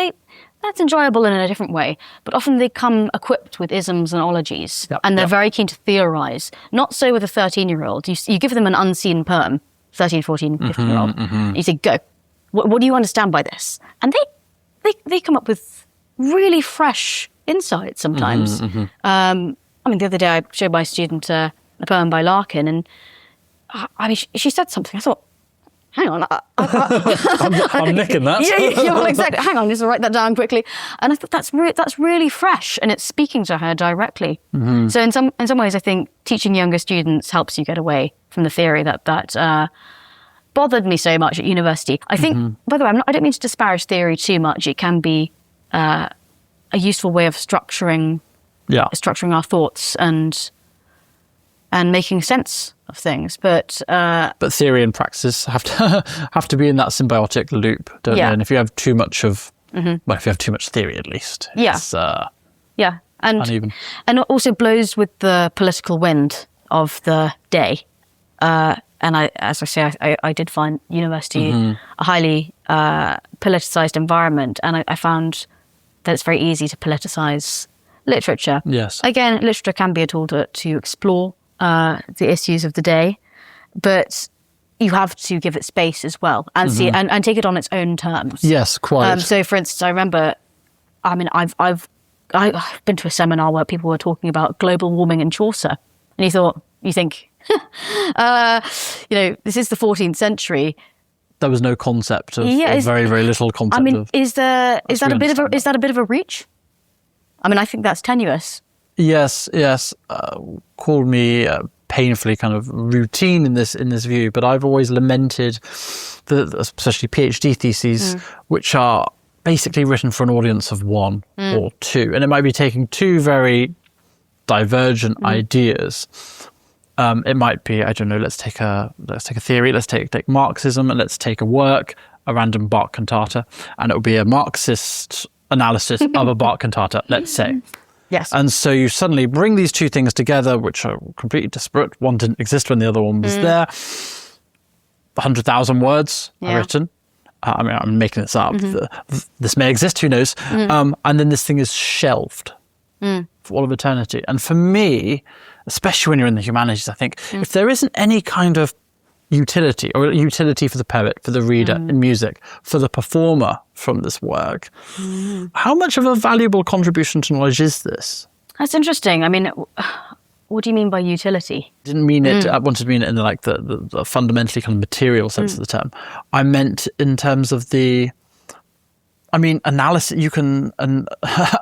that's enjoyable in a different way, but often they come equipped with isms and ologies, and they're very keen to theorise. Not so with a 13-year-old. You give them an unseen poem, 13, 14, 15-year-old, you say, go. What do you understand by this? And they come up with really fresh insights sometimes. The other day I showed my student a poem by Larkin, and she said something. I thought, hang on. I'm nicking that. Yeah, well, exactly. Hang on, just write that down quickly. And I thought that's really fresh, and it's speaking to her directly. So in some ways, I think teaching younger students helps you get away from the theory that bothered me so much at university. I think, by the way, I don't mean to disparage theory too much. It can be a useful way of structuring our thoughts and making sense of things, but theory and practice have to be in that symbiotic loop, don't they? And if you have too much of, if you have too much theory, at least, it's uneven. And it also blows with the political wind of the day. And as I say, I did find university a highly politicized environment, and I found that it's very easy to politicize literature. Yes. Again, literature can be a tool to explore the issues of the day, but you have to give it space as well and see and take it on its own terms. Yes, quite. So, for instance, I remember, I've been to a seminar where people were talking about global warming in Chaucer, and you think, this is the 14th century. There was no concept of very, very little concept. Is that a bit of a reach? I think that's tenuous. Yes. Called me painfully kind of routine in this view, but I've always lamented especially PhD theses, which are basically written for an audience of one or two, and it might be taking two very divergent ideas. It might be, I don't know, let's take a theory, let's take Marxism, and let's take a random Bach cantata, and it will be a Marxist analysis of a Bach cantata, let's say. Yes. And so you suddenly bring these two things together, which are completely disparate. One didn't exist when the other one was there. 100,000 words are written. I'm making this up. This may exist, who knows? And then this thing is shelved for all of eternity. And for me, especially when you're in the humanities, I think if there isn't any kind of utility for the poet, for the reader in music, for the performer from this work, how much of a valuable contribution to knowledge is this? That's interesting. What do you mean by utility? Didn't mean it. I wanted to mean it in the fundamentally kind of material sense of the term. I meant in terms of analysis. You can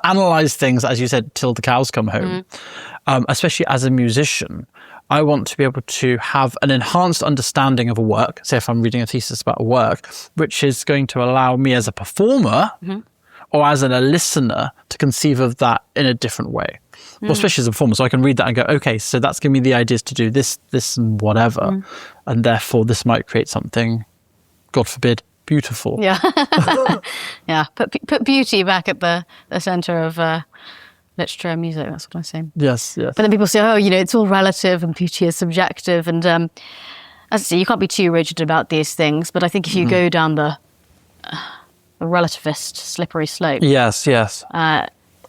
analyze things, as you said, till the cows come home. Especially as a musician, I want to be able to have an enhanced understanding of a work. Say if I'm reading a thesis about a work, which is going to allow me as a performer or as a listener to conceive of that in a different way. Well, especially as a performer. So I can read that and go, okay, so that's giving me the ideas to do this, and whatever. And therefore this might create something, God forbid, beautiful. Yeah. Yeah. Put beauty back at the centre of literature and music, that's what I say. Yes. But then people say, it's all relative and beauty is subjective. And as I say, you can't be too rigid about these things. But I think if you go down the relativist slippery slope, yes,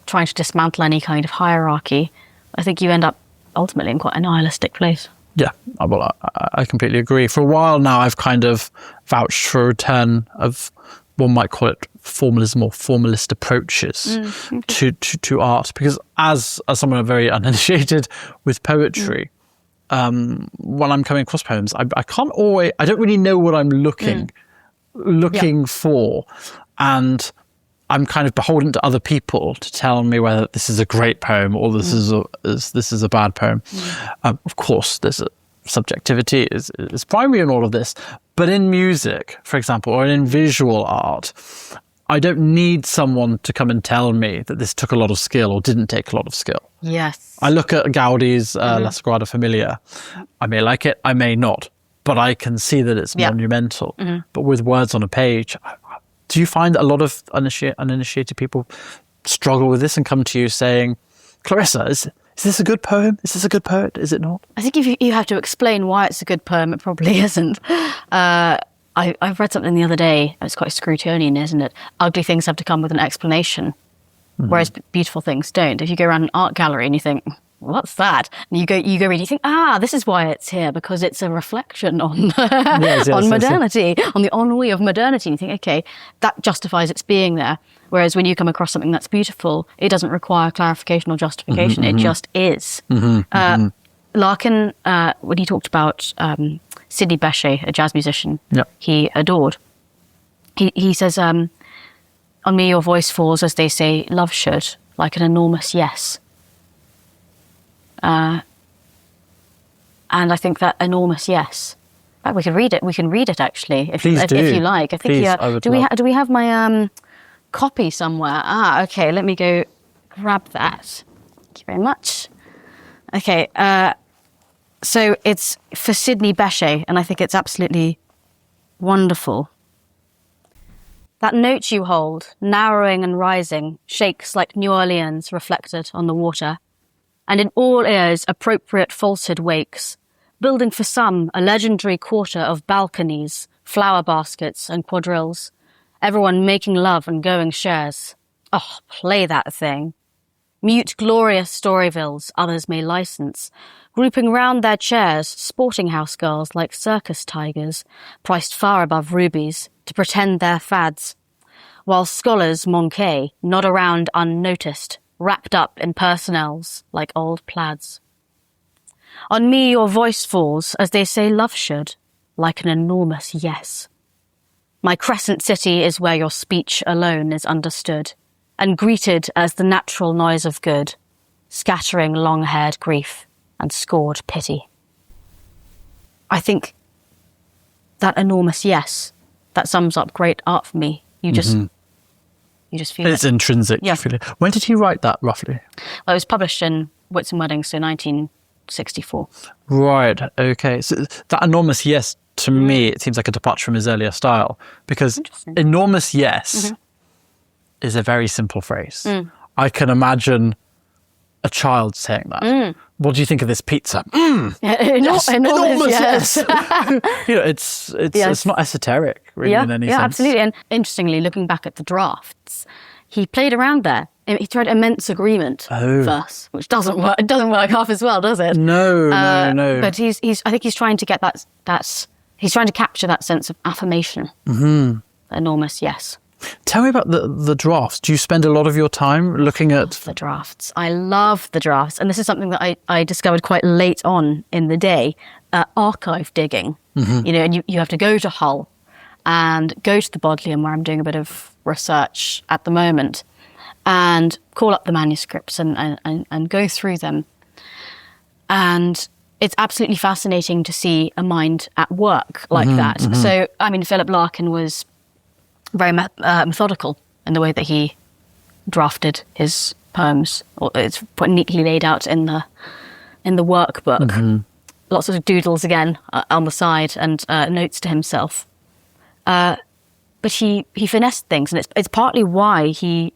trying to dismantle any kind of hierarchy, I think you end up ultimately in quite a nihilistic place. Yeah, well, I completely agree. For a while now, I've kind of vouched for a return of, one might call it formalism or formalist approaches to art, because as someone very uninitiated with poetry, when I'm coming across poems, I don't really know what I'm looking for, and I'm kind of beholden to other people to tell me whether this is a great poem or this is a bad poem. Of course, there's a subjectivity is primary in all of this, but in music, for example, or in visual art, I don't need someone to come and tell me that this took a lot of skill or didn't take a lot of skill. Yes. I look at Gaudi's La Sagrada Familia. I may like it, I may not, but I can see that it's monumental. But with words on a page, do you find that a lot of uninitiated people struggle with this and come to you saying, Clarissa, is this a good poem? Is this a good poet? Is it not? I think if you have to explain why it's a good poem, it probably isn't. I've read something the other day. It's quite Scrutonian, isn't it? Ugly things have to come with an explanation, whereas beautiful things don't. If you go around an art gallery and you think, what's that? And you go read, you think, this is why it's here, because it's a reflection on on modernity, on the ennui of modernity. And you think, okay, that justifies its being there. Whereas when you come across something that's beautiful, it doesn't require clarification or justification. It just is. Larkin, when he talked about Sidney Bechet, a jazz musician he adored, he says, on me your voice falls, as they say, love should, like an enormous yes. And I think that enormous yes. We can read it. We can read it actually, if you like. I think. Please, do we have my copy somewhere? Okay. Let me go grab that. Thank you very much. Okay. So it's for Sidney Bechet, and I think it's absolutely wonderful. That note you hold, narrowing and rising, shakes like New Orleans reflected on the water. And in all ears appropriate falsehood wakes, building for some a legendary quarter of balconies, flower baskets and quadrilles, everyone making love and going shares. Oh, play that thing. Mute glorious Storyvilles others may license, grouping round their chairs sporting house girls like circus tigers, priced far above rubies, to pretend they're fads, while scholars manqués nod around unnoticed, wrapped up in personnels like old plaids. On me your voice falls, as they say love should, like an enormous yes. My crescent city is where your speech alone is understood, and greeted as the natural noise of good, scattering long-haired grief and scored pity. I think that enormous yes, that sums up great art for me. You just feel it's intrinsic. Yeah. You feel it. When did he write that, roughly? Well, it was published in Wits and Weddings, so 1964. Right, okay. So that enormous yes, to me, it seems like a departure from his earlier style, because enormous yes is a very simple phrase. I can imagine a child saying that. What do you think of this pizza? Yes, enormous yes. It's not esoteric, really, in any sense. Yeah, absolutely. And interestingly, looking back at the drafts, he played around there. He tried immense agreement first, which doesn't work. It doesn't work half as well, does it? No. But I think he's trying to get he's trying to capture that sense of affirmation. Enormous yes. Tell me about the drafts. Do you spend a lot of your time looking at the drafts? I love the drafts, and this is something that I discovered quite late on in the day. Archive digging, and you have to go to Hull and go to the Bodleian, where I'm doing a bit of research at the moment, and call up the manuscripts and go through them. And it's absolutely fascinating to see a mind at work like that. So, I mean, Philip Larkin was very methodical in the way that he drafted his poems. It's neatly laid out in the workbook. Lots of doodles again on the side and notes to himself. But he finessed things, and it's partly why he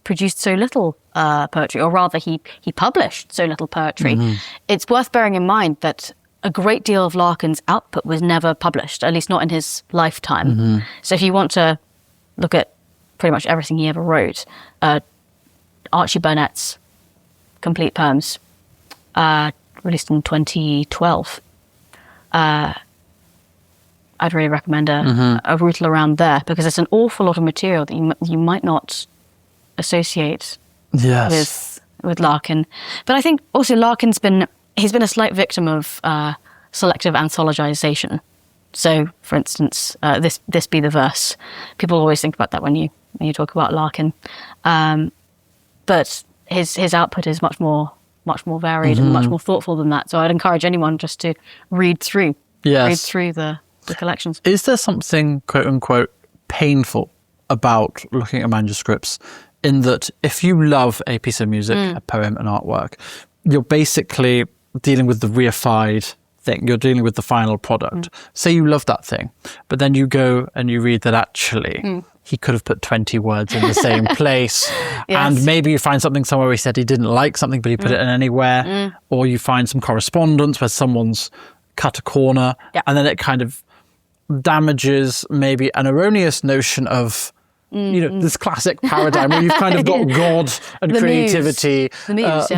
produced so little poetry, or rather he published so little poetry. It's worth bearing in mind that a great deal of Larkin's output was never published, at least not in his lifetime. So if you want to look at pretty much everything he ever wrote, Archie Burnett's complete poems, released in 2012. I'd really recommend a rootle around there, because it's an awful lot of material that you might not associate with Larkin. But I think also he's been a slight victim of selective anthologization. So, for instance, this be the verse. People always think about that when you talk about Larkin. But his output is much more varied and much more thoughtful than that. So I'd encourage anyone just to read through the collections. Is there something, quote unquote, painful about looking at manuscripts, in that if you love a piece of music, a poem, an artwork, you're basically dealing with the reified thing, you're dealing with the final product. Say you love that thing, but then you go and you read that actually he could have put 20 words in the same place. And maybe you find something somewhere where he said he didn't like something, but he put it in anywhere. Or you find some correspondence where someone's cut a corner, and then it kind of damages maybe an erroneous notion of this classic paradigm where you've kind of got God and creativity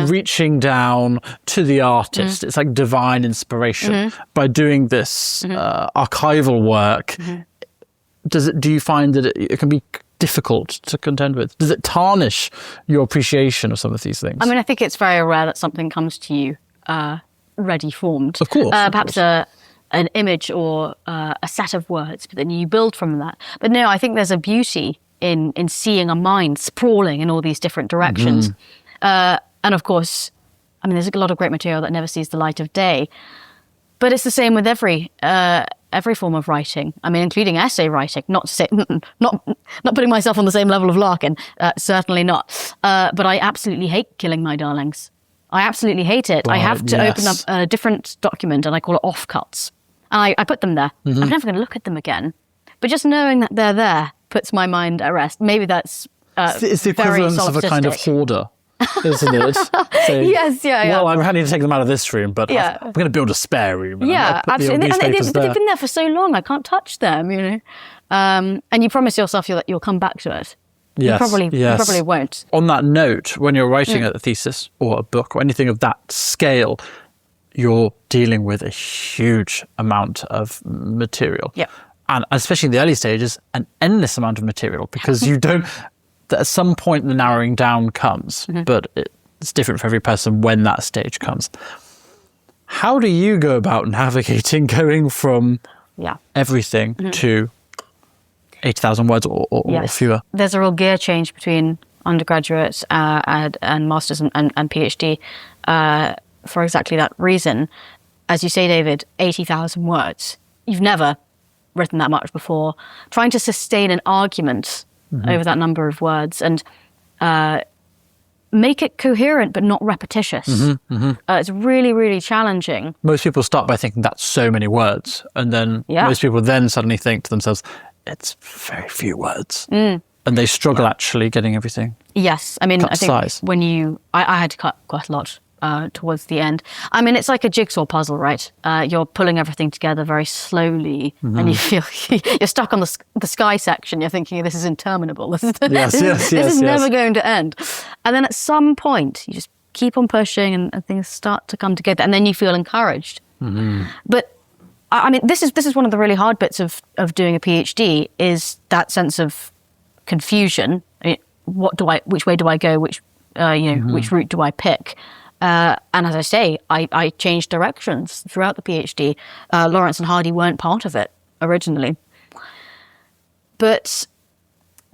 reaching down to the artist. It's like divine inspiration. By doing this archival work, do you find that it can be difficult to contend with? Does it tarnish your appreciation of some of these things? I mean, I think it's very rare that something comes to you ready formed. Of course. Perhaps an image or a set of words, but then you build from that. But no, I think there's a beauty in seeing a mind sprawling in all these different directions. And of course, I mean, there's a lot of great material that never sees the light of day. But it's the same with every form of writing. I mean, including essay writing. Not to say, not putting myself on the same level of Larkin. Certainly not. But I absolutely hate killing my darlings. I absolutely hate it. I have to open up a different document, and I call it offcuts. And I put them there. I'm never going to look at them again. But just knowing that they're there puts my mind at rest. Maybe that's it's the equivalence of a kind of hoarder, isn't it? Saying, yes, well, I'm having to take them out of this room, but I'm going to build a spare room. Yeah, absolutely. And they've been there for so long, I can't touch them, And you promise yourself you'll come back to it. Yes, you probably won't. On that note, when you're writing a thesis or a book or anything of that scale, you're dealing with a huge amount of material. Yeah. And especially in the early stages, an endless amount of material, because you don't, at some point the narrowing down comes, but it's different for every person when that stage comes. How do you go about navigating going from everything to 80,000 words or fewer? There's a real gear change between undergraduates and masters and PhD for exactly that reason. As you say, David, 80,000 words. You've never written that much before. Trying to sustain an argument over that number of words and make it coherent but not repetitious. It's really, really challenging. Most people start by thinking that's so many words, and then most people then suddenly think to themselves, it's very few words. And they struggle actually getting everything. Yes, I mean, I think size. when I had to cut quite a lot towards the end. I mean, it's like a jigsaw puzzle, right? You're pulling everything together very slowly, and you feel you're stuck on the sky section. You're thinking, this is interminable. This is never going to end. And then at some point, you just keep on pushing, and things start to come together, and then you feel encouraged. But I mean, this is one of the really hard bits of doing a PhD, is that sense of confusion. I mean, which way do I go? Which route do I pick? And as I say, I changed directions throughout the PhD. Lawrence and Hardy weren't part of it originally. But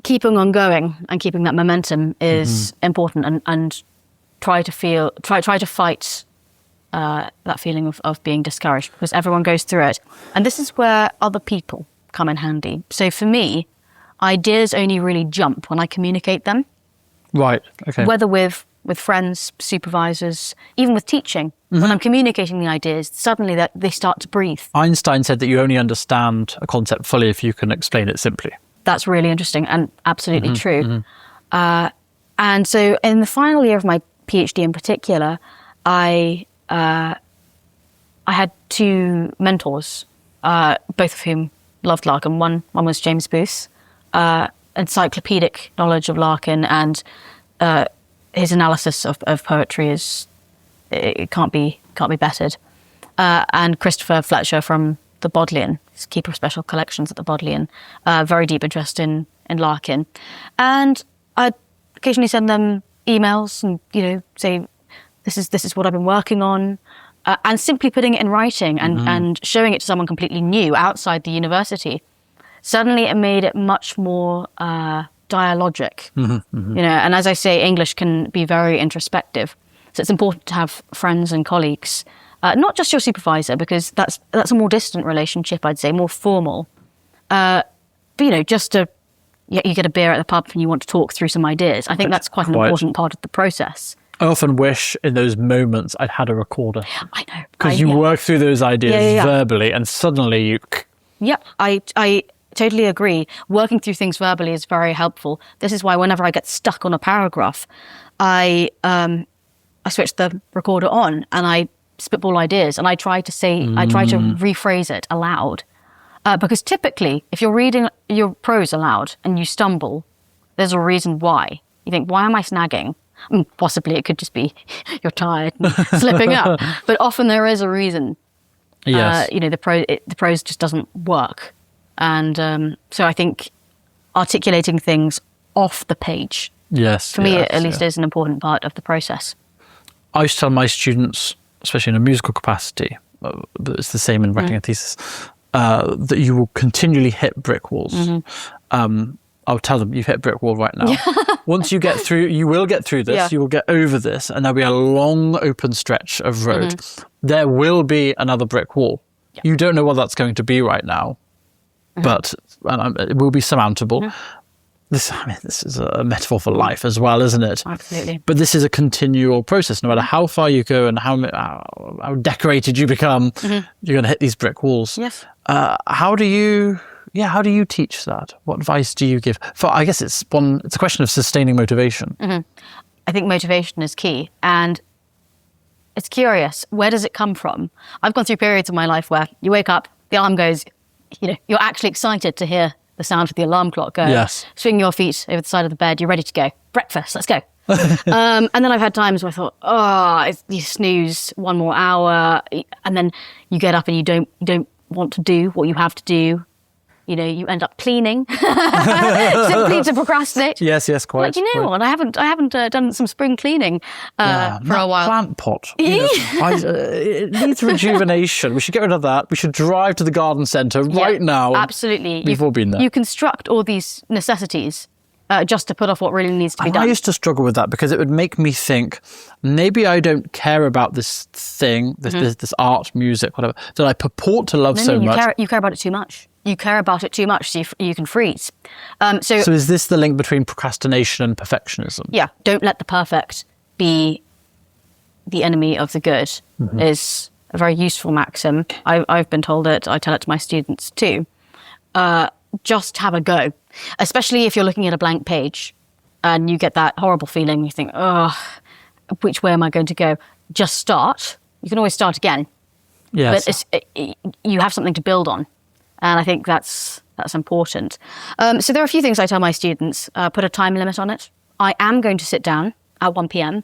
keeping on going and keeping that momentum is important, and try to fight that feeling of being discouraged, because everyone goes through it. And this is where other people come in handy. So for me, ideas only really jump when I communicate them. Right, okay. Whether with friends, supervisors, even with teaching. When I'm communicating the ideas, suddenly they start to breathe. Einstein said that you only understand a concept fully if you can explain it simply. That's really interesting and absolutely true. And so in the final year of my PhD in particular, I had two mentors, both of whom loved Larkin. One was James Booth, encyclopedic knowledge of Larkin, and his analysis of poetry is it can't be bettered. And Christopher Fletcher from the Bodleian, he's keeper of special collections at the Bodleian, very deep interest in Larkin. And I'd occasionally send them emails and, say, this is what I've been working on. And simply putting it in writing and showing it to someone completely new outside the university, suddenly it made it much more dialogic. And as I say, English can be very introspective. So it's important to have friends and colleagues, not just your supervisor, because that's a more distant relationship, I'd say, more formal. But, just you get a beer at the pub and you want to talk through some ideas. I think that's quite an important part of the process. I often wish in those moments I'd had a recorder. I know. Because you work through those ideas verbally and suddenly you... Yeah, I totally agree. Working through things verbally is very helpful. This is why whenever I get stuck on a paragraph, I switch the recorder on and I spitball ideas and I try to rephrase it aloud. Because typically, if you're reading your prose aloud and you stumble, there's a reason why. You think, why am I snagging? Possibly it could just be you're tired and slipping up. But often there is a reason. Yes. The prose just doesn't work. And so I think articulating things off the page, for me at least, is an important part of the process. I used to tell my students, especially in a musical capacity, but it's the same in writing a thesis, that you will continually hit brick walls. I'll tell them, you've hit a brick wall right now. Once you get through, you will get through this, you will get over this, and there'll be a long open stretch of road. There will be another brick wall. You don't know what that's going to be right now, but it will be surmountable. This is a metaphor for life as well, isn't it? Absolutely. But this is a continual process. No matter how far you go and how decorated you become, you're going to hit these brick walls. Yes. How do you teach that? What advice do you give? I guess it's a question of sustaining motivation. I think motivation is key. And it's curious, where does it come from? I've gone through periods of my life where you wake up, the alarm goes, you're actually excited to hear the sound of the alarm clock go. Yes. Swing your feet over the side of the bed, you're ready to go. Breakfast, let's go. And then I've had times where I thought, you snooze one more hour, and then you get up and you don't want to do what you have to do. You end up cleaning simply to procrastinate. Yes, quite. What? I haven't done some spring cleaning for a while. Plant pot. It needs rejuvenation. We should get rid of that. We should drive to the garden centre right now. Absolutely. We've all been there. You construct all these necessities just to put off what really needs to be done. I used to struggle with that because it would make me think, maybe I don't care about this thing, this art, music, whatever, that I purport to love so much. You care about it too much. You care about it too much, so you can freeze. So is this the link between procrastination and perfectionism? Yeah, don't let the perfect be the enemy of the good is a very useful maxim. I've been told it. I tell it to my students too. Just have a go, especially if you're looking at a blank page and you get that horrible feeling. You think, which way am I going to go? Just start. You can always start again. Yes. But you have something to build on. And I think that's important. So there are a few things I tell my students. Put a time limit on it. I am going to sit down at 1 p.m.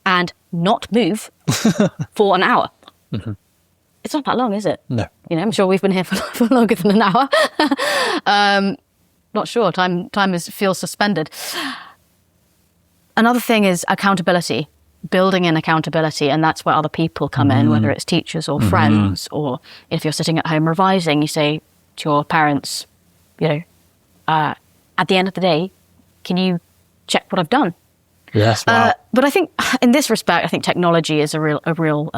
and not move for an hour. It's not that long, is it? No. I'm sure we've been here for longer than an hour. Not sure. Time feels suspended. Another thing is accountability. Building in accountability, and that's where other people come in, whether it's teachers or friends, or if you're sitting at home revising, you say to your parents, at the end of the day, can you check what I've done? Yes. Wow. But I think in this respect, I think technology is a real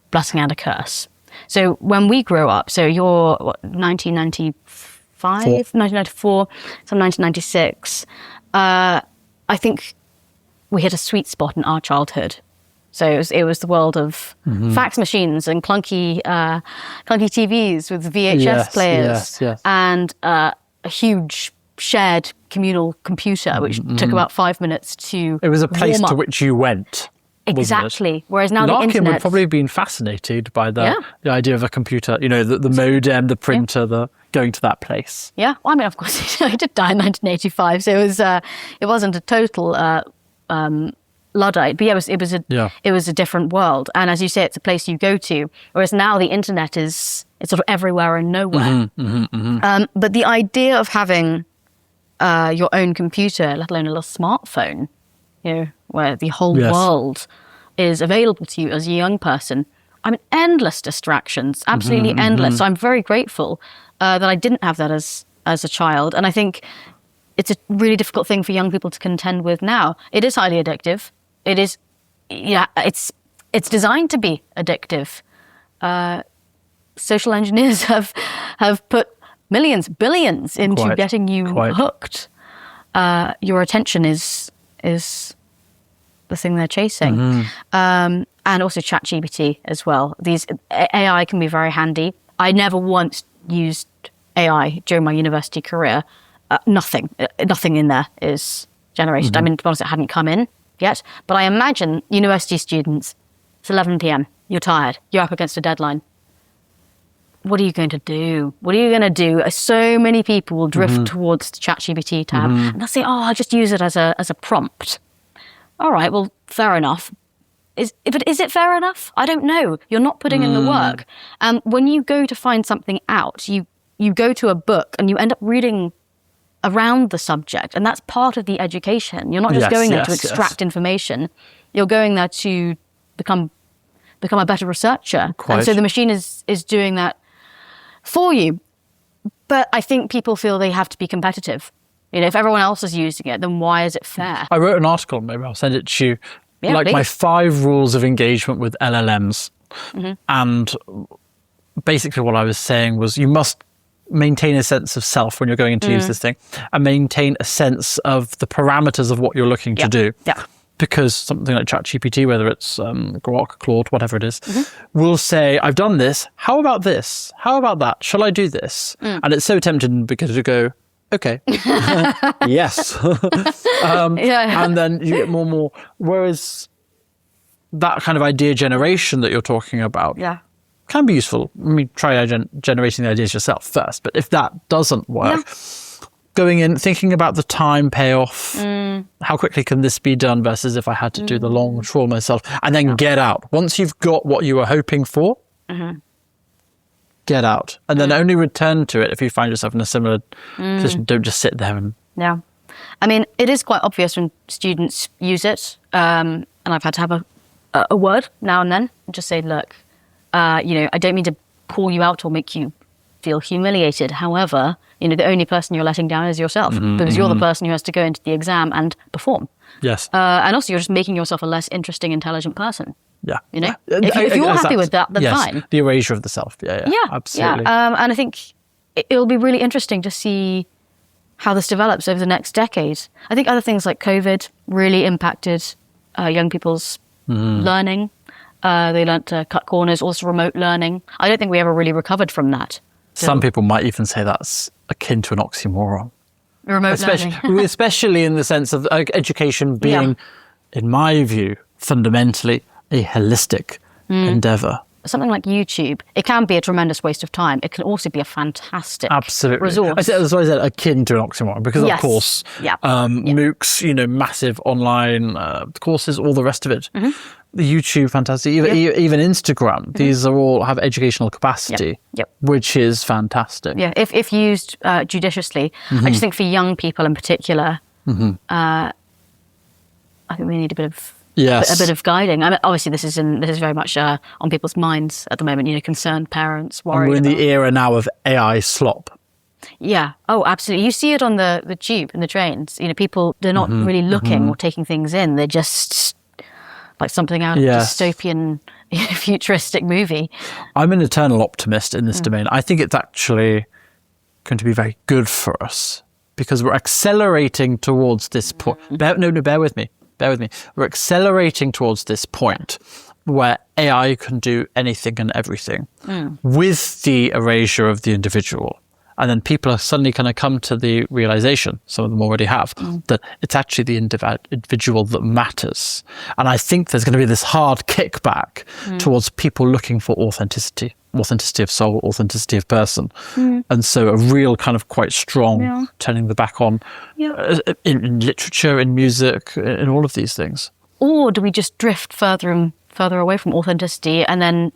blessing and a curse. So when we grow up, so you're 1995, 1994, some 1996, I think we hit a sweet spot in our childhood. So it was the world of fax machines and clunky TVs with VHS players and a huge shared communal computer, which took about 5 minutes to It was a place to which you went. Exactly. Whereas now Larkin the internet would probably have been fascinated by the idea of a computer, the modem, the printer, going to that place. Yeah. Well, I mean, of course, he did die in 1985, so it wasn't a total Luddite, but Yeah. it was a different world. And as you say, it's a place you go to. Whereas now the internet it's sort of everywhere and nowhere. But the idea of having your own computer, let alone a little smartphone, where the whole world is available to you as a young person. I mean, endless distractions, absolutely endless. So I'm very grateful that I didn't have that as a child. And I think it's a really difficult thing for young people to contend with now. It is highly addictive. It is, it's designed to be addictive. Social engineers have put millions, billions into getting you hooked. Your attention is the thing they're chasing. And also ChatGPT as well. These AI can be very handy. I never once used AI during my university career. Nothing in there is generated. I mean, to be honest, it hadn't come in yet. But I imagine university students, it's 11 p.m, you're tired, you're up against a deadline. What are you going to do? What are you going to do? So many people will drift towards the ChatGPT tab and they'll say, I'll just use it as a prompt. All right, well, fair enough. But is it fair enough? I don't know. You're not putting in the work. When you go to find something out, you go to a book and you end up reading around the subject, and that's part of the education. You're not just going there to extract information. You're going there to become a better researcher. And so the machine is doing that for you. But I think people feel they have to be competitive. If everyone else is using it, then why is it fair? I wrote an article, maybe I'll send it to you, please. my 5 rules of engagement with LLMs. And basically what I was saying was you must maintain a sense of self when you're going to use this thing, and maintain a sense of the parameters of what you're looking to do. Yeah. Because something like ChatGPT, whether it's Grok, Claude, whatever it is, will say, I've done this. How about this? How about that? Shall I do this? And it's so tempting because you go, okay, yes. And then you get more and more. Whereas that kind of idea generation that you're talking about can be useful. I mean, try generating the ideas yourself first. But if that doesn't work, going in, thinking about the time payoff, how quickly can this be done versus if I had to do the long trawl myself, and then get out. Once you've got what you were hoping for, get out. And then only return to it if you find yourself in a similar position. Don't just sit there and... Yeah. I mean, it is quite obvious when students use it, and I've had to have a word now and then, and just say, look, I don't mean to call you out or make you feel humiliated. However, the only person you're letting down is yourself, because you're the person who has to go into the exam and perform. Yes. And also you're just making yourself a less interesting, intelligent person. Yeah. If you're happy with that, then fine. The erasure of the self. Yeah, absolutely. Yeah. And I think it'll be really interesting to see how this develops over the next decade. I think other things like COVID really impacted young people's learning. They learnt to cut corners, also remote learning. I don't think we ever really recovered from that. Some people might even say that's akin to an oxymoron. Remote learning. Especially in the sense of education being, in my view, fundamentally a holistic endeavour. Something like YouTube, it can be a tremendous waste of time. It can also be a fantastic resource. That's why I said akin to an oxymoron, because of course, MOOCs, massive online courses, all the rest of it. The YouTube, fantastic. Even Instagram, these are all have educational capacity, which is fantastic. Yeah, if used judiciously. I just think for young people in particular, I think they need a bit of guiding. I mean, obviously, this is very much on people's minds at the moment. Concerned parents, worried. And we're in the era now of AI slop. Yeah. Oh, absolutely. You see it on the tube and the trains. People, they're not really looking or taking things in. They're just like something out of a dystopian, futuristic movie. I'm an eternal optimist in this domain. I think it's actually going to be very good for us because we're accelerating towards this point. Bear with me. We're accelerating towards this point where AI can do anything and everything with the erasure of the individual. And then people are suddenly going to come to the realization, some of them already have, that it's actually the individual that matters. And I think there's going to be this hard kickback towards people looking for authenticity of soul, authenticity of person. And so a real kind of quite strong turning the back on in literature, in music, in all of these things. or do we just drift further and further away from authenticity and then,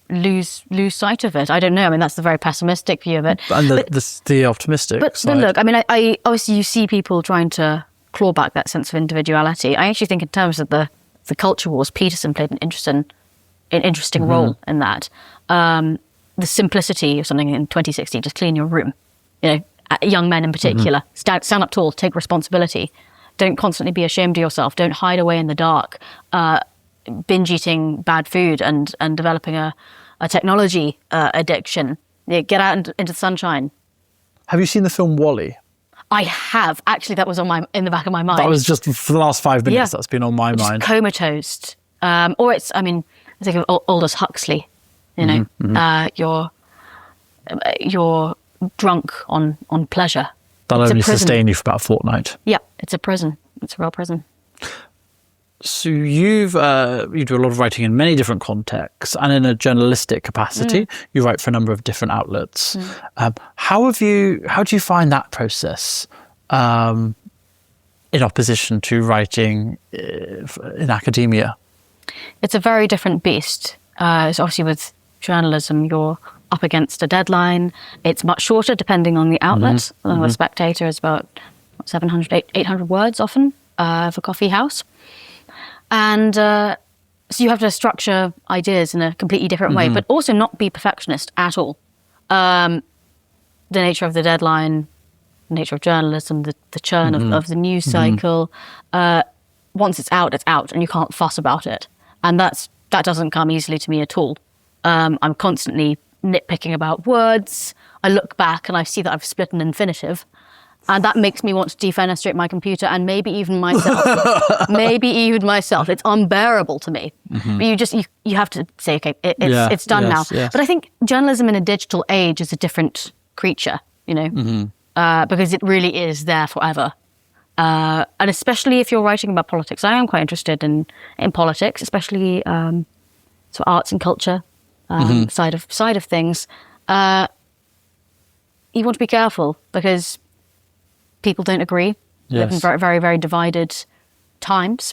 lose sight of it? I don't know. I mean, that's the very pessimistic view of it. And the optimistic side. But look, I mean, I obviously you see people trying to claw back that sense of individuality. I actually think in terms of the culture wars, Peterson played an interesting role in that. The simplicity of something in 2016, just clean your room. Young men in particular, stand up tall, take responsibility. Don't constantly be ashamed of yourself. Don't hide away in the dark, binge eating bad food and developing a technology addiction. Get out into the sunshine. Have you seen the film WALL-E? I have. Actually, that was in the back of my mind. That was just for the last 5 minutes. That's been on my mind. Comatose. Or it's, I think of Aldous Huxley. You're drunk on pleasure. That'll only sustain you for about a fortnight. Yeah, it's a prison. It's a real prison. So you do a lot of writing in many different contexts, and in a journalistic capacity, you write for a number of different outlets. How do you find that process in opposition to writing in academia? It's a very different beast. So obviously with journalism, you're up against a deadline. It's much shorter depending on the outlet. The Spectator is about 700, 800 words often for Coffee House. And so you have to structure ideas in a completely different way, but also not be perfectionist at all. The nature of the deadline, the nature of journalism, the churn of the news cycle. Once it's out, and you can't fuss about it. And that doesn't come easily to me at all. I'm constantly nitpicking about words. I look back and I see that I've split an infinitive. And that makes me want to defenestrate my computer and maybe even myself. It's unbearable to me. But you have to say, okay, it's done now. Yes. But I think journalism in a digital age is a different creature, because it really is there forever. And especially if you're writing about politics. I am quite interested in politics, especially arts and culture side of things. You want to be careful because people don't agree. We live in very, very, very divided times.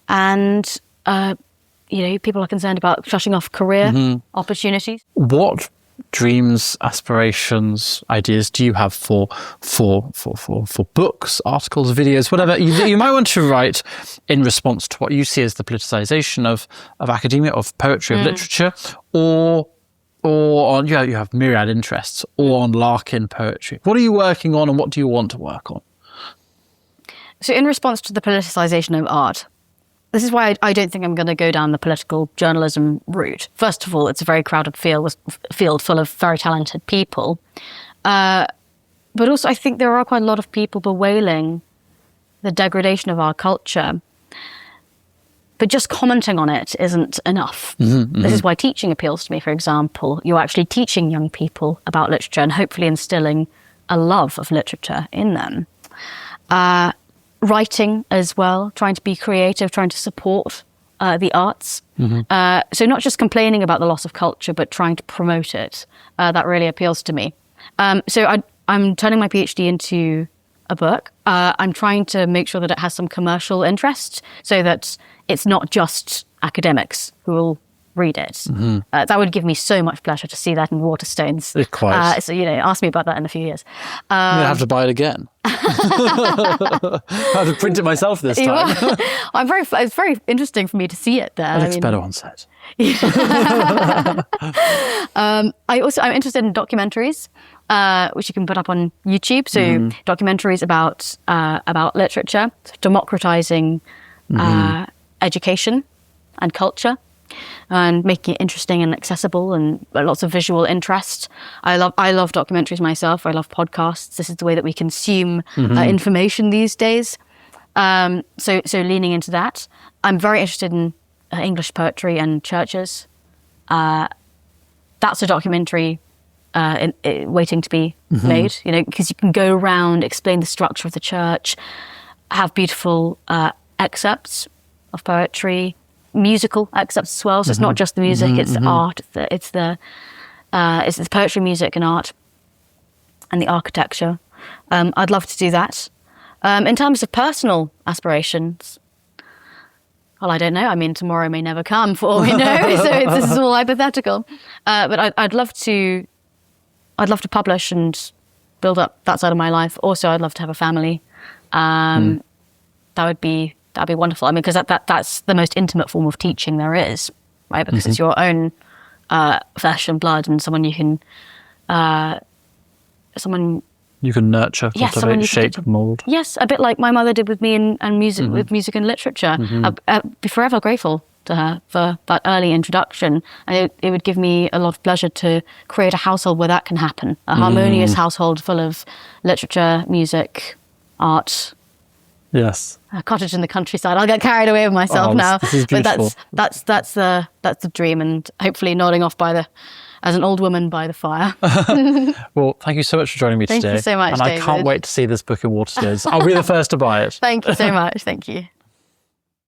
And, people are concerned about shutting off career opportunities. What dreams, aspirations, ideas do you have for books, articles, videos, whatever you might want to write in response to what you see as the politicization of academia, of poetry, of literature, or on, you have myriad interests, or on Larkin poetry? What are you working on and what do you want to work on? So in response to the politicization of art, this is why I don't think I'm going to go down the political journalism route. First of all, it's a very crowded field full of very talented people. But also I think there are quite a lot of people bewailing the degradation of our culture. But just commenting on it isn't enough. This is why teaching appeals to me, for example. You're actually teaching young people about literature and hopefully instilling a love of literature in them. Writing as well, trying to be creative, trying to support the arts. So not just complaining about the loss of culture, but trying to promote it. That really appeals to me. So I'm turning my PhD into a book. I'm trying to make sure that it has some commercial interest so that it's not just academics who will read it. That would give me so much pleasure to see that in Waterstones. Quite. So, ask me about that in a few years. I'm going to have to buy it again. I have to print it myself this time. It's very interesting for me to see it there. But it's better on set. I'm interested in documentaries, which you can put up on YouTube. So documentaries about literature, democratizing education and culture, and making it interesting and accessible, and lots of visual interest. I love documentaries myself. I love podcasts. This is the way that we consume information these days. So leaning into that. I'm very interested in English poetry and churches. That's a documentary waiting to be made, because you can go around, explain the structure of the church, have beautiful excerpts of poetry, musical excerpts as well. So it's not just the music; it's the art. It's the poetry, music, and art, and the architecture. I'd love to do that. In terms of personal aspirations, well, I don't know. I mean, tomorrow may never come, for all we know. So this is all hypothetical. But I'd love to publish and build up that side of my life. Also, I'd love to have a family. That'd be wonderful. I mean, because that's the most intimate form of teaching there is, right? Because it's your own flesh and blood, and someone you can nurture, cultivate, shape, mould. Yes, a bit like my mother did with me and music, with music and literature. I'd be forever grateful to her for that early introduction. And it would give me a lot of pleasure to create a household where that can happen. A harmonious household full of literature, music, art. Yes. A cottage in the countryside. I'll get carried away with myself now. This is beautiful. But that's the dream, and hopefully nodding off as an old woman by the fire. Well, thank you so much for joining me today. Thank you so much, and David. I can't wait to see this book in Waterstones. I'll be the first to buy it. Thank you so much. Thank you.